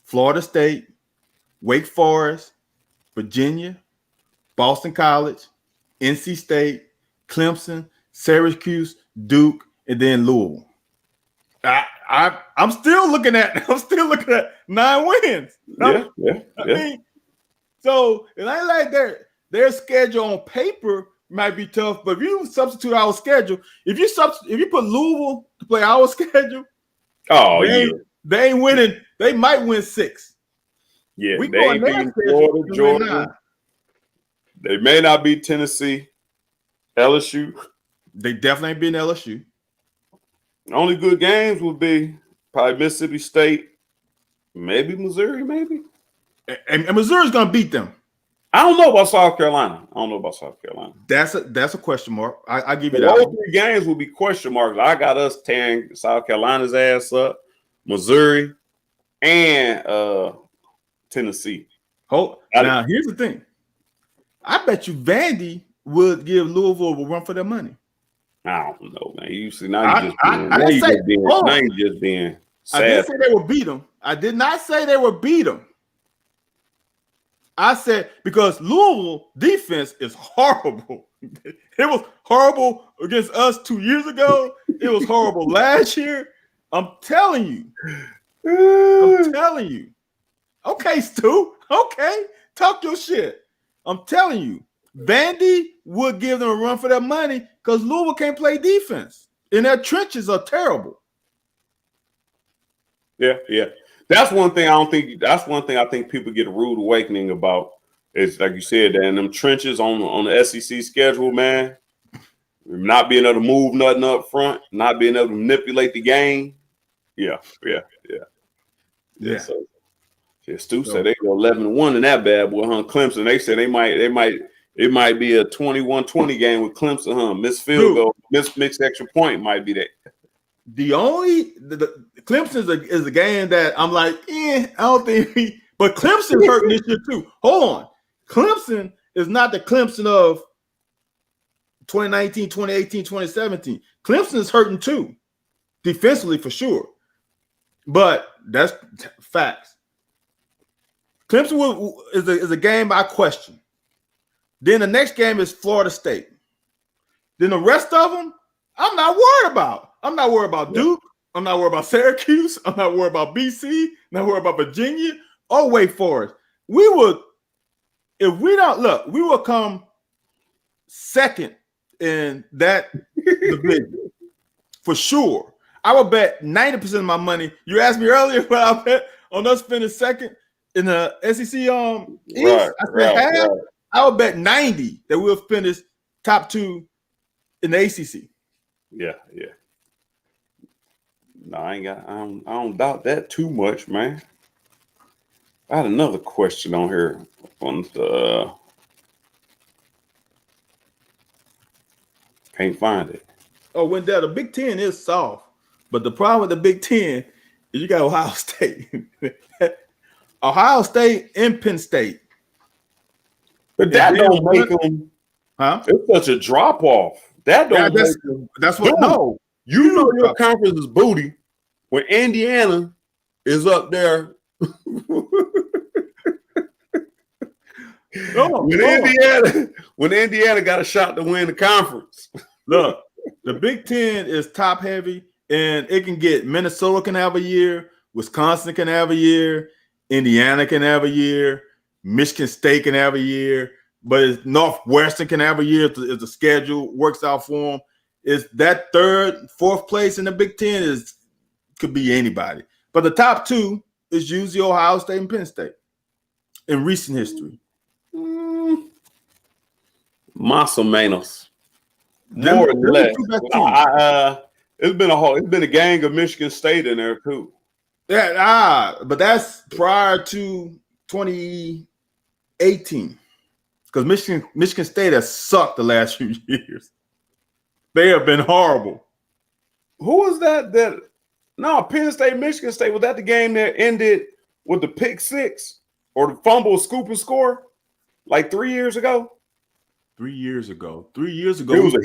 Florida State, Wake Forest, Virginia, Boston College, NC State, Clemson, Syracuse, Duke, and then Louisville. I'm still looking at 9 wins. Yeah. I mean, so it ain't like their schedule on paper might be tough, but if you substitute our schedule, if you put Louisville to play our schedule, they ain't winning. They might win 6. Yeah, they ain't beating Florida, Georgia. They may not beat Tennessee, LSU. They definitely ain't beating LSU. Only good games would be probably Mississippi State, maybe Missouri, and Missouri's gonna beat them. I don't know about South Carolina. That's a question mark. I give you that. All 3 games will be question marks. I got us tearing South Carolina's ass up, Missouri, and Tennessee. Now here's the thing. I bet you Vandy would give Louisville a run for their money. I don't know, man. You see, now you're just being sad. I didn't say they would beat them. I did not say they would beat them. I said because Louisville defense is horrible. It was horrible against us 2 years ago. It was horrible last year. I'm telling you. Okay, Stu. Okay, talk your shit. I'm telling you. Vandy would give them a run for their money because Louisville can't play defense. And their trenches are terrible. Yeah. That's one thing I think people get a rude awakening about. Is like you said, and them trenches on the SEC schedule, man. Not being able to move nothing up front, not being able to manipulate the game. Yeah. So, Stu said they go 11-1 in that bad boy, huh? Clemson. They said it might be a 21-20 game with Clemson, huh? Missed field goal, missed extra point might be that. The Clemson is a game that I'm like, I don't think but Clemson hurt this year too. Hold on. Clemson is not the Clemson of 2019, 2018, 2017. Clemson is hurting too, defensively for sure. But that's facts. Clemson is a game I question. Then the next game is Florida State. Then the rest of them, I'm not worried about. I'm not worried about Duke. I'm not worried about Syracuse. I'm not worried about BC. Not worried about Virginia or Wake Forest. If we don't look, we will come second in that division for sure. I would bet 90% of my money. You asked me earlier what I bet on us finish second in the SEC East. I said half. Right. I would bet 90 that we'll finish top 2 in the ACC. Yeah. No, I don't doubt that too much, man. I had another question on here on the can't find it. Oh, Wendell, the Big Ten is soft, but the problem with the Big Ten is you got Ohio State, Ohio State, and Penn State. But that don't make them. Huh? It's such a drop off. That don't. That's what. No, you know your conference is booty when Indiana is up there. When Indiana got a shot to win the conference. Look, the Big Ten is top heavy, and it can get Minnesota can have a year, Wisconsin can have a year, Indiana can have a year, Michigan State can have a year, but Northwestern can have a year if the schedule works out for them. Is that third, fourth place in the Big Ten could be anybody, but the top 2 is usually Ohio State and Penn State in recent history. Más o menos. More or less. It's been a gang of Michigan State in there too. Yeah, but that's prior to 2018. Because Michigan State has sucked the last few years. They have been horrible. Who was that? Penn State, Michigan State. Was that the game that ended with the pick 6 or the fumble, scoop and score like 3 years ago? 3 years ago. 3 years ago. It was a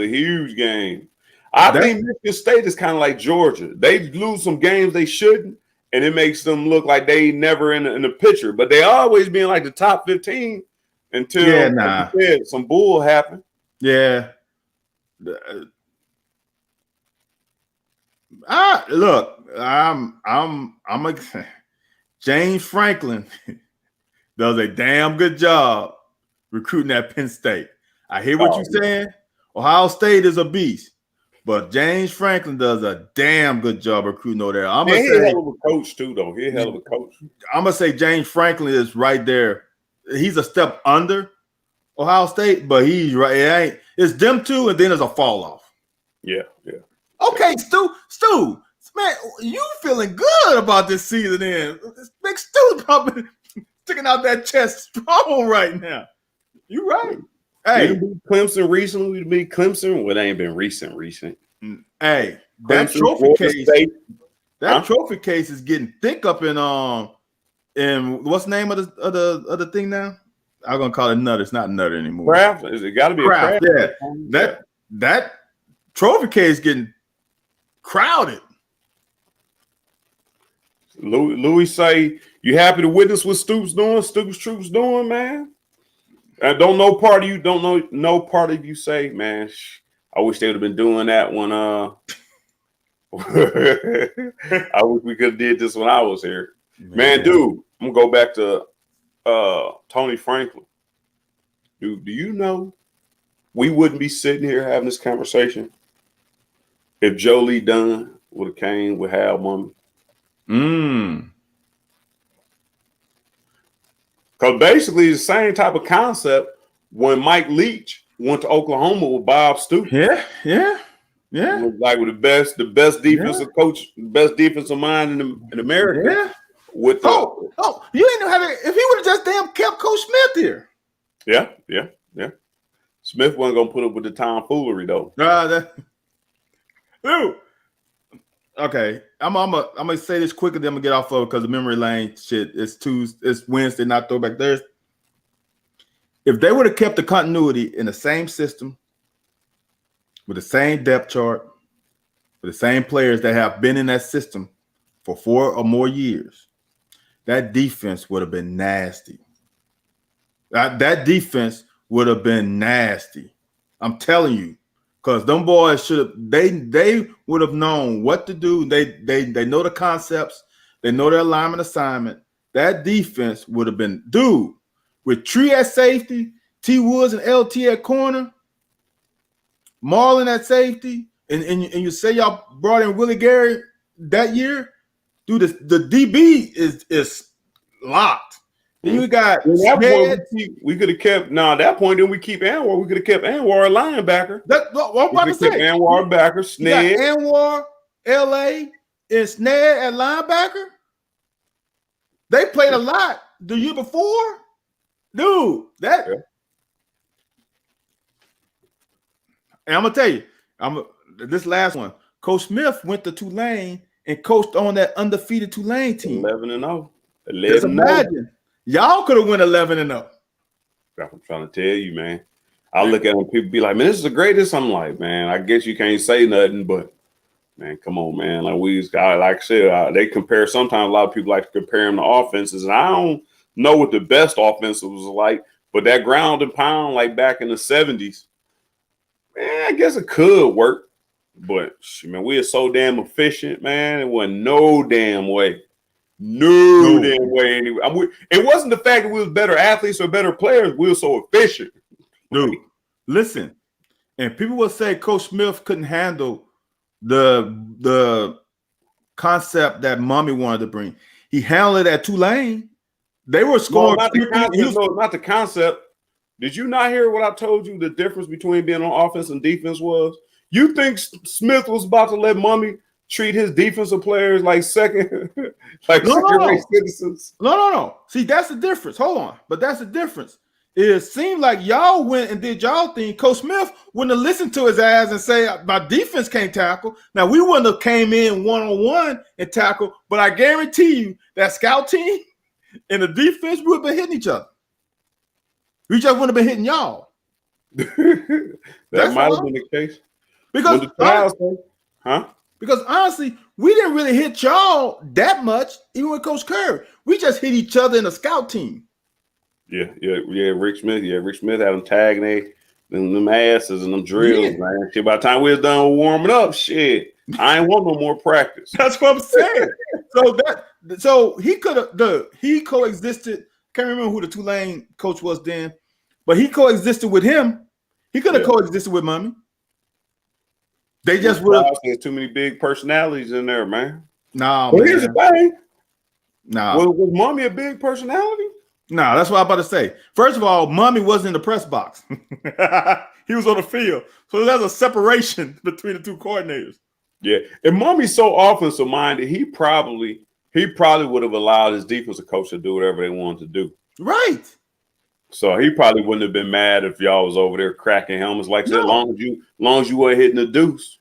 huge game. I think Michigan State is kind of like Georgia. They lose some games they shouldn't, and it makes them look like they never in the picture. But they always be in like the top 15 until like you said, some bull happened. Yeah. Look, I'm James Franklin does a damn good job recruiting at Penn State. I hear what you're saying. Ohio State is a beast, but James Franklin does a damn good job recruiting over there. He's a hell of a coach too, though. He's a hell of a coach. I'm gonna say James Franklin is right there. He's a step under Ohio State, but he's right. It's them two, and then there's a fall off. Yeah. Okay, Stu, man, you feeling good about this season? Then big Stu probably sticking out that chest strong right now. You right. Hey, Clemson recently. We beat Clemson. Well, they ain't been recent. Hey, that Clemson, trophy case. State. Trophy case is getting thick up in what's the name of the thing now? I'm gonna call it Nutter. It's not Nutter anymore. Kraft. Is it got to be Kraft? Yeah. That trophy case getting crowded. Louis say, "You happy to witness what Stoops Troops doing, man?" And don't no part of you say, man, I wish they would have been doing that when I wish we could have did this when I was here. Man, dude, I'm gonna go back to Tony Franklin. Dude, do you know we wouldn't be sitting here having this conversation if Joe Lee Dunn would have came with Hal Mumme? Because basically the same type of concept when Mike Leach went to Oklahoma with Bob Stoops. Yeah. Like with the best defensive coach, best defensive mind in America. Yeah. With you ain't know how to, if he would have just damn kept Coach Smith here. Yeah. Smith wasn't gonna put up with the tomfoolery though. Okay, I'm gonna say this quicker than I'm gonna get off of it because the memory lane shit. It's Wednesday, not Throwback Thursday. If they would have kept the continuity in the same system, with the same depth chart, with the same players that have been in that system for 4 or more years, that defense would have been nasty. That defense would have been nasty. I'm telling you, because them boys should have. They would have known what to do. They know the concepts. They know their alignment assignment. That defense would have been, dude, with Tree at safety, T Woods and LT at corner, Marlon at safety, and you say y'all brought in Willie Gary that year, dude. The DB is locked. Then you got at that point we could have kept. Now at that point, then we keep Anwar. We could have kept Anwar a linebacker. That's what I'm about to say. Anwar backer, Sned, Anwar, LA, and Sned at linebacker. They played a lot the year before, dude. That. Yeah. And I'm gonna tell you, this last one. Coach Smith went to Tulane and coached on that undefeated Tulane team. 11-0. Just imagine. Y'all could have went 11-0. I'm trying to tell you, man. I look at them, people be like, man, this is the greatest. I'm like, man, I guess you can't say nothing, but man, come on, man. Like I said, they compare. Sometimes a lot of people like to compare them to offenses, and I don't know what the best offense was like, but that ground and pound, like back in the 70s, man, I guess it could work. But man, we are so damn efficient, man. It wasn't no damn way. No damn way anyway. It wasn't the fact that we was better athletes or better players. We were so efficient. Dude, listen. And people will say Coach Smith couldn't handle the concept that Mumme wanted to bring. He handled it at Tulane. They were scoring. Not the concept. Did you not hear what I told you the difference between being on offense and defense was? You think Smith was about to let Mumme treat his defensive players like second rate citizens? No. See, that's the difference. Hold on. But that's the difference. It seemed like y'all went and did y'all thing. Coach Smith wouldn't have listened to his ass and say, my defense can't tackle. Now, we wouldn't have came in one-on-one and tackle, but I guarantee you that scout team and the defense would have been hitting each other. We just wouldn't have been hitting y'all. That might have been the case. Because honestly, we didn't really hit y'all that much, even with Coach Curry. We just hit each other in a scout team. Yeah. Rick Smith. Yeah, Rick Smith had them tagging them asses and them drills, man. Shit, by the time we was done warming up, shit, I ain't want no more practice. That's what I'm saying. So he could have he coexisted. Can't remember who the Tulane coach was then, but he coexisted with him. He could have coexisted with Mumme. They just would have. There's too many big personalities in there, man. Nah, but here's the thing. Nah. Was Mumme a big personality? Nah, that's what I'm about to say. First of all, Mumme wasn't in the press box. He was on the field. So there's a separation between the two coordinators. Yeah. And Mumme's so offensive minded, he probably would have allowed his defensive coach to do whatever they wanted to do. Right. So he probably wouldn't have been mad if y'all was over there cracking helmets like that. As long as you weren't hitting the deuce.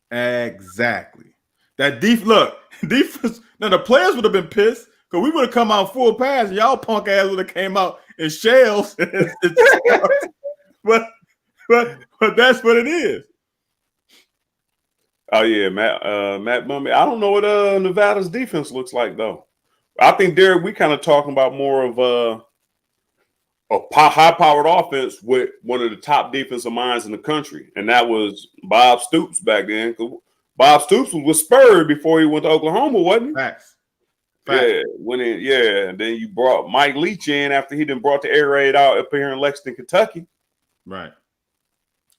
Exactly. That defense. Now the players would have been pissed because we would have come out full pass and y'all punk ass would have came out in shells. but that's what it is. Oh yeah, Matt Mumme. I don't know what Nevada's defense looks like though. I think Derek, we kind of talking about more of high-powered offense with one of the top defensive minds in the country, and that was Bob Stoops back then. Bob Stoops was with Spurs before he went to Oklahoma, wasn't he? Facts. Yeah, and then you brought Mike Leach in after he done brought the air raid out up here in Lexington, Kentucky. Right.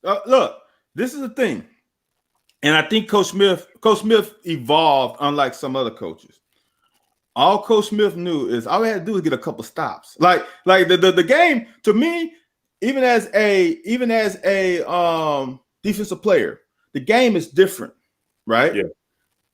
Look, this is the thing, and I think Coach Smith evolved unlike some other coaches. All Coach Smith knew is all he had to do is get a couple stops. Like the game to me, even as a defensive player, the game is different, right? Yeah.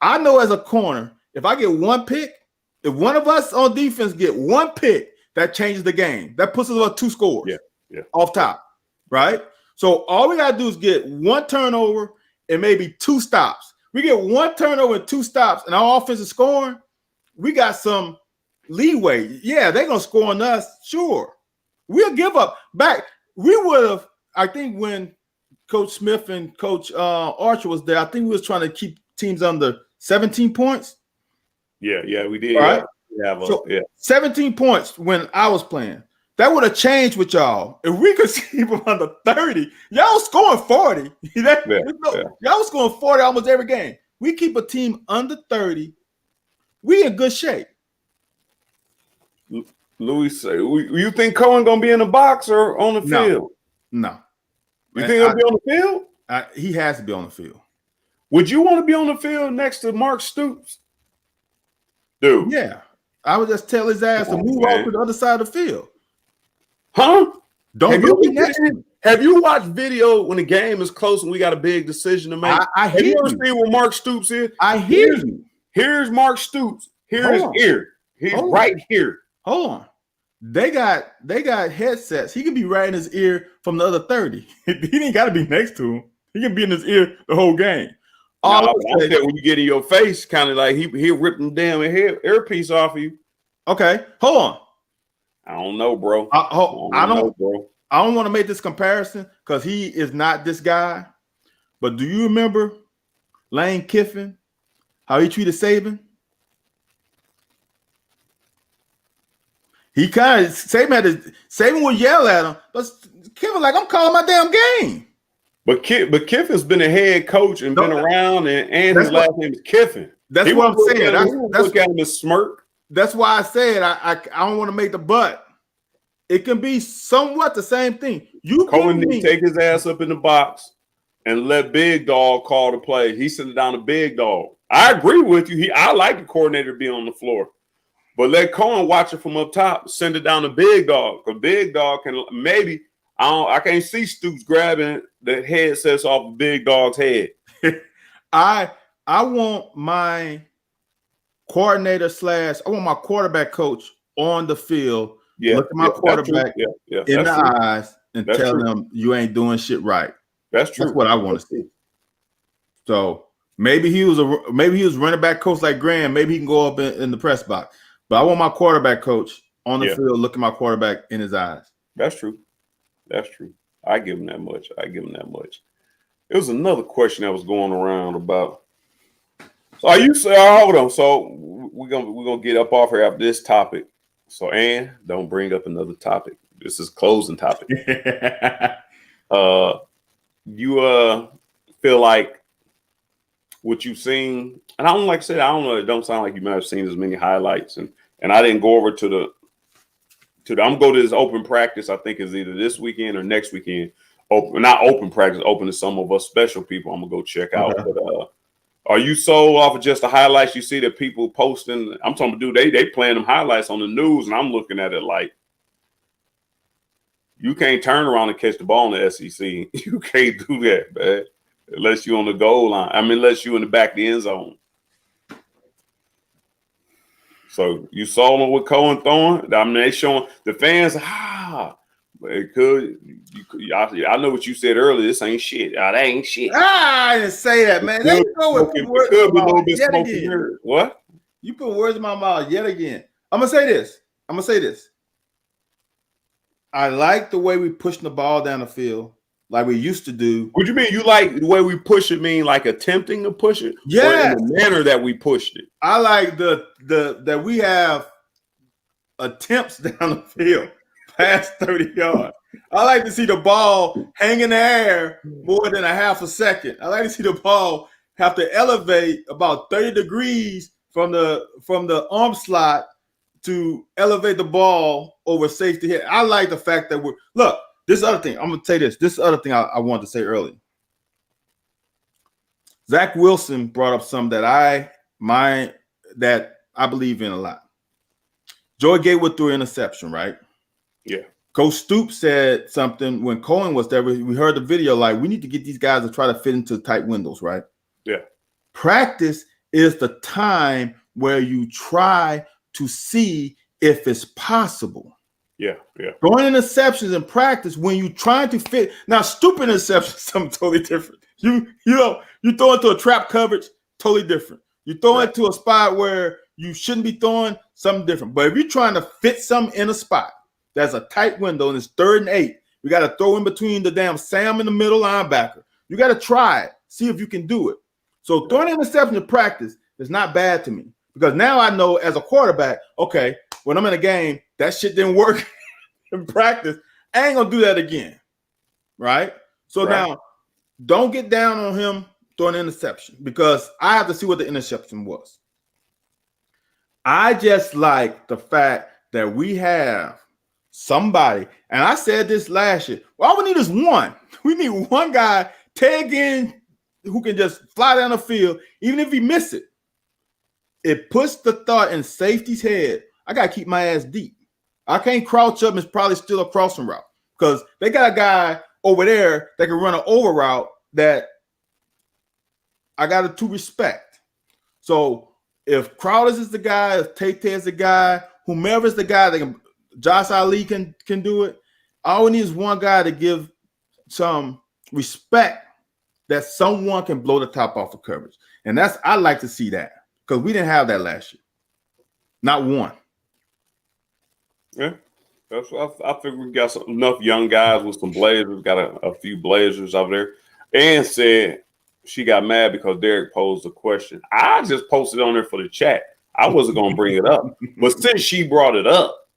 I know as a corner, if I get one pick, if one of us on defense get one pick, that changes the game. That puts us on 2 scores. Yeah. Off top, right? So all we gotta do is get one turnover and maybe 2 stops. We get one turnover and 2 stops, and our offense is scoring. We got some leeway. Yeah, they're gonna score on us. Sure, we'll give up back. We would have. I think when Coach Smith and Coach Archer was there, I think we was trying to keep teams under 17 points. Yeah, we did. All right. Yeah. 17 points when I was playing. That would have changed with y'all. If we could keep them under 30, y'all scoring 40. Y'all scoring 40 almost every game. We keep a team under 30. We in good shape. Louis say, you think Cohen gonna be in the box or on the field? No. You think he'll be on the field? He has to be on the field. Would you want to be on the field next to Mark Stoops? Dude. Yeah. I would just tell his ass to move off to the other side of the field. Huh? Have you watched video when the game is close and we got a big decision to make? Have you ever seen where Mark Stoops is? I hear you. Here's Mark Stoops. Here's his ear. He's right here. Hold on. They got headsets. He can be right in his ear from the other 30. He ain't got to be next to him. He can be in his ear the whole game. I said when you get in your face, kind of like he'll rip them damn earpiece off of you. Okay, hold on. I don't know, bro. I don't want to make this comparison because he is not this guy. But do you remember Lane Kiffin? How he treated Saban? He kind of Saban would yell at him, but Kiffin like, I'm calling my damn game. But Kiffin's been a head coach and been around, and his last name is Kiffin. That's what I'm saying. Look at him and smirk. That's why I said I don't want to make the butt. It can be somewhat the same thing. Cohen need to take his ass up in the box and let Big Dog call the play. He sent it down to Big Dog. I agree with you. I like the coordinator to be on the floor. But let Cohen watch it from up top, send it down to Big Dog. Because Big Dog can maybe I can't see Stoops grabbing the headsets off of Big Dog's head. I want my coordinator / I want my quarterback coach on the field. Look at my quarterback in the eyes and tell them you ain't doing shit right. That's true. That's what I want to see. So maybe he was running back coach like Graham. Maybe he can go up in the press box. But I want my quarterback coach on the field, look at my quarterback in his eyes. That's true. I give him that much. It was another question that was going around about. So are you say hold on? So we're gonna get up off here after this topic. So Ann, don't bring up another topic. This is closing topic. You feel like what you've seen, and I don't like I said, I don't know. It don't sound like you might have seen as many highlights, and I didn't go over to the. I'm going to this open practice. I think is either this weekend or next weekend. Not open practice. Open to some of us special people. I'm gonna go check out. Okay. But are you so off of just the highlights you see that people posting? I'm talking about, dude, they playing them highlights on the news, and I'm looking at it like you can't turn around and catch the ball in the SEC. You can't do that, man, unless you're on the goal line. I mean, unless you're in the back of the end zone. So you saw them with Cohen throwing. I mean, they showing the fans. It could. I know what you said earlier. This ain't shit. That ain't shit. I didn't say that, man. They know it. What? You put words in my mouth yet again. I'm gonna say this. I like the way we pushing the ball down the field, like we used to do. What do you mean? You like the way we push it? Mean like attempting to push it? Yeah, the manner that we pushed it. I like the that we have attempts down the field. past 30 yards. I like to see the ball hang in the air more than a half a second. I like to see the ball have to elevate about 30 degrees from the arm slot to elevate the ball over safety hit. I like the fact that this other thing. I'm going to say this. This other thing I wanted to say earlier. Zach Wilson brought up something that I believe in a lot. Joy Gatewood threw an interception, right? Yeah. Coach Stoops said something when Cohen was there. We heard the video, like, we need to get these guys to try to fit into tight windows, right? Yeah. Practice is the time where you try to see if it's possible. Yeah, yeah. Throwing interceptions in practice when you're trying to fit. Now, stupid interception is something totally different. You throw into a trap coverage, totally different. You throw into a spot where you shouldn't be throwing, something different. But if you're trying to fit something in a spot that's a tight window and it's 3rd and 8, you got to throw in between the damn Sam in the middle linebacker. You got to try it, see if you can do it. So throwing an interception in practice is not bad to me because now I know as a quarterback, okay, when I'm in a game, that shit didn't work in practice. I ain't gonna do that again, right? So now, don't get down on him throwing an interception because I have to see what the interception was. I just like the fact that we have somebody, and I said this last year. All we need is one. We need one guy tag in who can just fly down the field, even if he miss it. It puts the thought in safety's head. I gotta keep my ass deep. I can't crouch up and probably still a crossing route because they got a guy over there that can run an over route that I got to respect. So if Crowder is the guy, if Tate is the guy, whomever is the guy that can, Josh Ali can do it. All we need is one guy to give some respect that someone can blow the top off of coverage. And I like to see that because we didn't have that last year. Not one. Yeah, I think we got enough young guys with some blazers. Got a few blazers out there. And said she got mad because Derek posed a question. I just posted on there for the chat. I wasn't going to bring it up. But since she brought it up,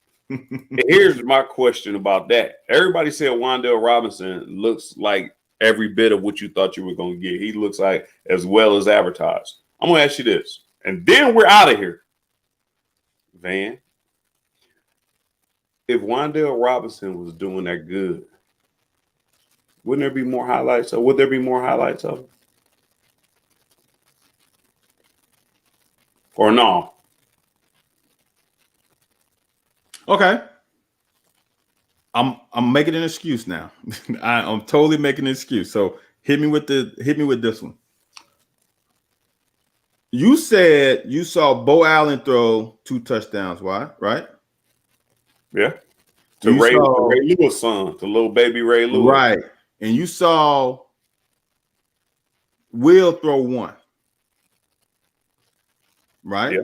here's my question about that. Everybody said Wan'Dale Robinson looks like every bit of what you thought you were going to get. He looks like as well as advertised. I'm going to ask you this. And then we're out of here. Van. If Wan'Dale Robinson was doing that good, wouldn't there be more highlights? Or would there be more highlights of him? Or no? Okay. I'm making an excuse now. I'm totally making an excuse. So hit me with this one. You said you saw Bo Allen throw 2 touchdowns. Why? Right? Yeah. To Ray Lewis' son, to little baby Ray Lewis. Right. And you saw Will throw 1. Right?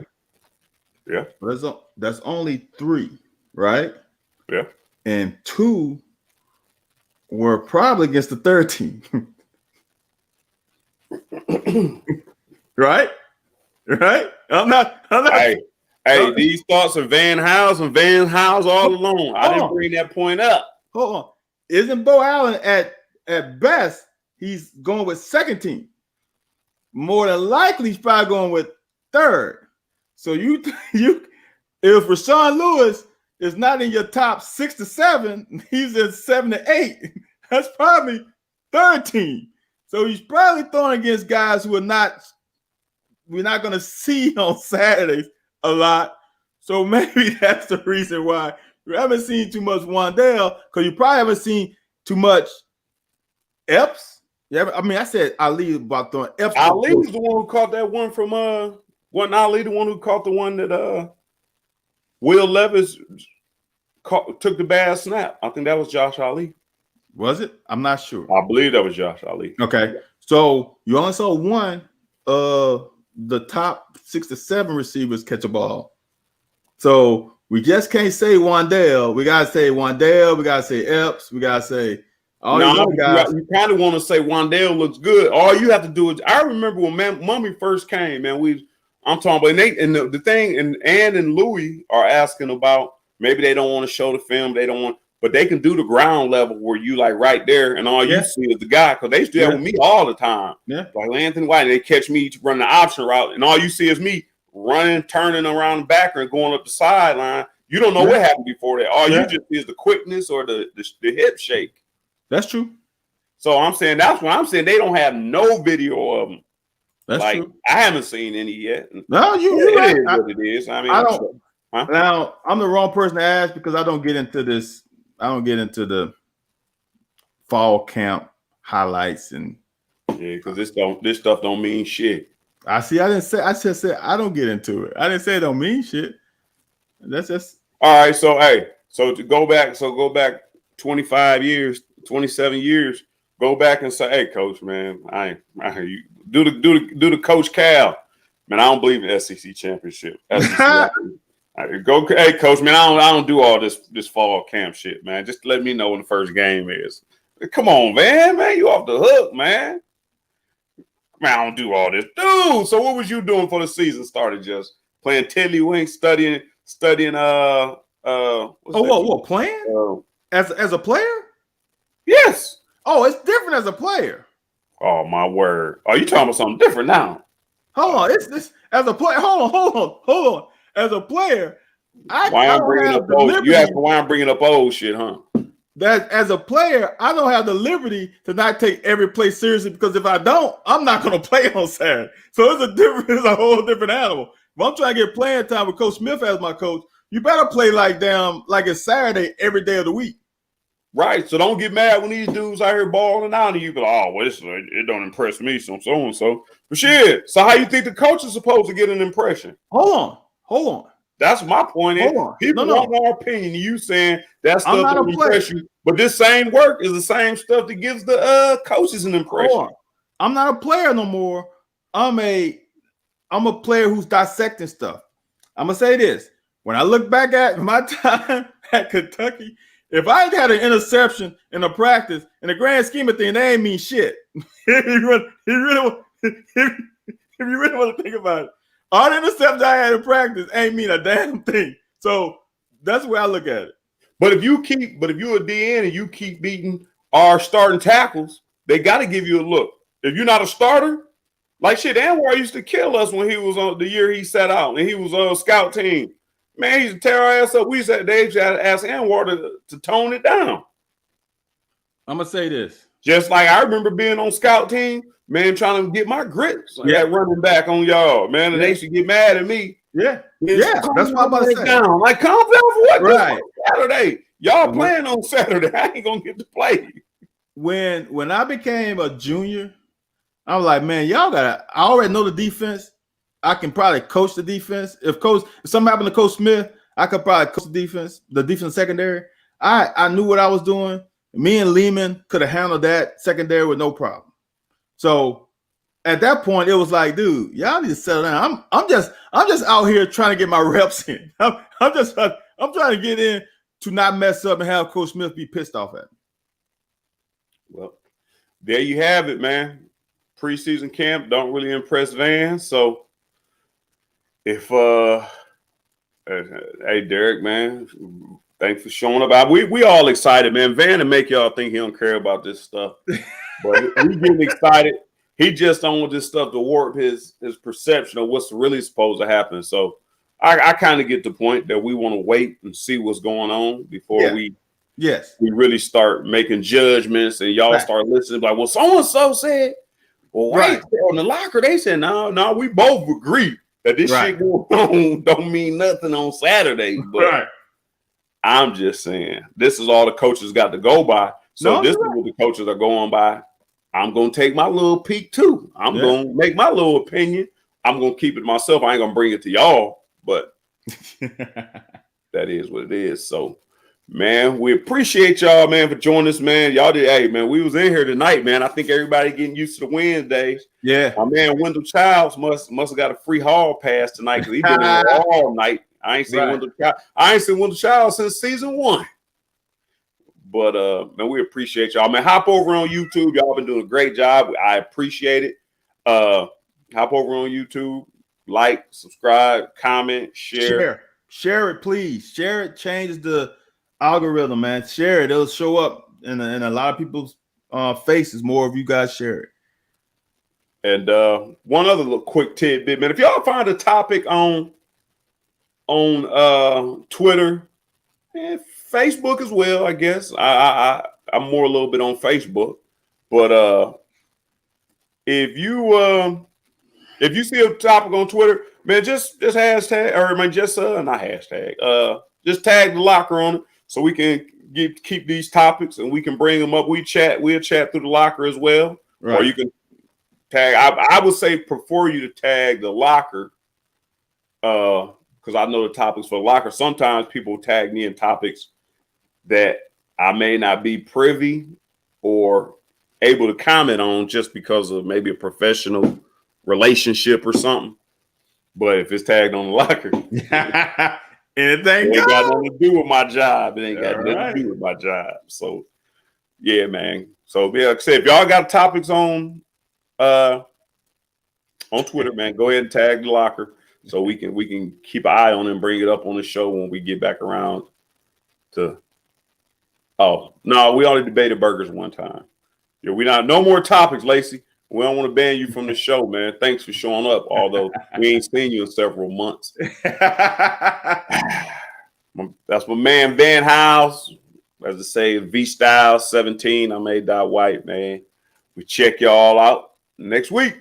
Yeah. That's only 3, right? Yeah. And 2 were probably against the third team. Right? I'm not. Hey, these thoughts are Van House all along. I didn't bring that point up. Hold on. Isn't Bo Allen at best, he's going with second team? More than likely, he's probably going with third. So you if Rashawn Lewis is not in your top 6 to 7, he's in 7 to 8. That's probably third team. So he's probably throwing against guys who we're not going to see on Saturdays a lot. So maybe that's the reason why you haven't seen too much Wan'Dale, because you probably haven't seen too much Epps. Yeah, I mean, I said Ali about throwing Epps. Ali was the one who caught that one from wasn't Ali the one who caught the one that Will Levis took the bad snap? I think that was Josh Ali. Was it? I'm not sure. I believe that was Josh Ali. Okay. So you only saw one the top 6 to 7 receivers catch a ball. So we just can't say Wan'Dale. We gotta say Wan'Dale. We gotta say Epps. We gotta say all these other guys. You kind of want to say Wan'Dale looks good. All you have to do is, I remember when Mummy first came, man. I'm talking about the thing, and Ann and Louie are asking about, maybe they don't want to show the film. They don't want. but they can do the ground level where you like right there, and all you see is the guy. Because they used to do that with me all the time. Yeah, like Anthony White, they catch me running the option route, and all you see is me running, turning around the backer, and going up the sideline. You don't know what happened before that. All you just see is the quickness or the hip shake. That's true. So I'm saying that's what I'm saying. They don't have no video of them. That's like true. I haven't seen any yet. No, it is what it is. I mean, I don't. Now I'm the wrong person to ask because I don't get into this. I don't get into the fall camp highlights and because this stuff don't mean shit. I just said I don't get into it. I didn't say it don't mean shit. That's just all right. So to go back 25 years, 27 years. Go back and say, hey, coach, man, you do the Coach Cal, man. I don't believe in the SEC championship. Go, hey, coach, man. I don't do all this fall camp shit, man. Just let me know when the first game is. Come on, man, you off the hook, man. Man, I don't do all this, dude. So what was you doing for the season started? Just playing tiddlywink, studying. What playing? As a player? Yes. Oh, it's different as a player. Oh my word! Are you talking about something different now? Hold on, it's this as a player. Hold on. As a player, why I'm bringing up old? You asked me why I'm bringing up old shit, huh? That as a player, I don't have the liberty to not take every play seriously because if I don't, I'm not going to play on Saturday. So it's a whole different animal. If I'm trying to get playing time with Coach Smith as my coach, you better play like it's Saturday every day of the week. Right. So don't get mad when these dudes out here balling out and you be like, oh, well, it don't impress me, so and so. But shit. So how you think the coach is supposed to get an impression? Hold on. That's my point. People want our opinion. You saying that stuff don't impress you. But this same work is the same stuff that gives the coaches an impression. I'm not a player no more. I'm a player who's dissecting stuff. I'm gonna say this. When I look back at my time at Kentucky, if I had an interception in a practice, in the grand scheme of things, they ain't mean shit. If you really want to think about it, all the interceptions I had in practice ain't mean a damn thing. So that's the way I look at it. But if you're a DN and you keep beating our starting tackles, they got to give you a look. If you're not a starter, like shit, Anwar used to kill us when he was on the year he sat out and he was on a scout team. Man, he used to tear our ass up. We said they used to ask Anwar to tone it down. I'm gonna say this. Just like I remember being on scout team, man, trying to get my grips. That running back on y'all, man, and they used to get mad at me. Yeah, that's what I'm about to say. Down. Like, calm down for what? Right. Saturday. Y'all playing on Saturday. I ain't gonna get to play. When I became a junior, I was like, man, I already know the defense. I can probably coach the defense. If something happened to Coach Smith, I could probably coach the defense secondary. I knew what I was doing. Me and Lehman could have handled that secondary with no problem. So at that point, it was like, dude, y'all need to settle down. I'm just out here trying to get my reps in. I'm trying to get in to not mess up and have Coach Smith be pissed off at me. Well, there you have it, man. Preseason camp don't really impress Van. So if hey Derek, man, thanks for showing up. We all excited, man. Van to make y'all think he don't care about this stuff, but we getting excited. He just don't want this stuff to warp his perception of what's really supposed to happen. So I kind of get the point that we want to wait and see what's going on before we really start making judgments and y'all start listening. Like, well, so and so said, well, wait, on the locker they said, no, we both agree that this shit going on don't mean nothing on Saturday. But I'm just saying, this is all the coaches got to go by. So this is what the coaches are going by. I'm going to take my little peek too. I'm going to make my little opinion. I'm going to keep it myself. I ain't going to bring it to y'all, but that is what it is. So, man, we appreciate y'all, man, for joining us, man. Y'all did, hey, man, we was in here tonight, man. I think everybody getting used to the Wednesdays. Yeah. My man, Wendell Childs must have got a free hall pass tonight because he been there all night. I ain't seen Wendell Childs since season 1. But, man, we appreciate y'all, man. Hop over on YouTube. Y'all been doing a great job. I appreciate it. Hop over on YouTube. Like, subscribe, comment, share. Share it, please. Share it. Changes the algorithm, man. Share it. It'll show up in a lot of people's faces. More of you guys share it. And one other little quick tidbit, man. If y'all find a topic on Twitter and Facebook as well, I guess I'm more a little bit on Facebook, but if you see a topic on Twitter, man, just hashtag, or man, just not hashtag, just tag the locker on it so we can keep these topics and we can bring them up. We'll chat through the locker as well, right. Or you can tag. I would say prefer you to tag the locker, because I know the topics for the locker. Sometimes people tag me in topics that I may not be privy or able to comment on just because of maybe a professional relationship or something. But if it's tagged on the locker, it ain't got nothing to do with my job. It ain't got nothing to do with my job. So yeah, man. So yeah, like I said, if y'all got topics on Twitter, man, go ahead and tag the locker so we can keep an eye on it and bring it up on the show when we get back around to. Oh no, we only debated burgers one time. Yeah, no more topics, Lacey. We don't want to ban you from the show, man. Thanks for showing up, although we ain't seen you in several months. That's my man Van House. As I say, V Style 17. I'm A. White, man. We check y'all out next week.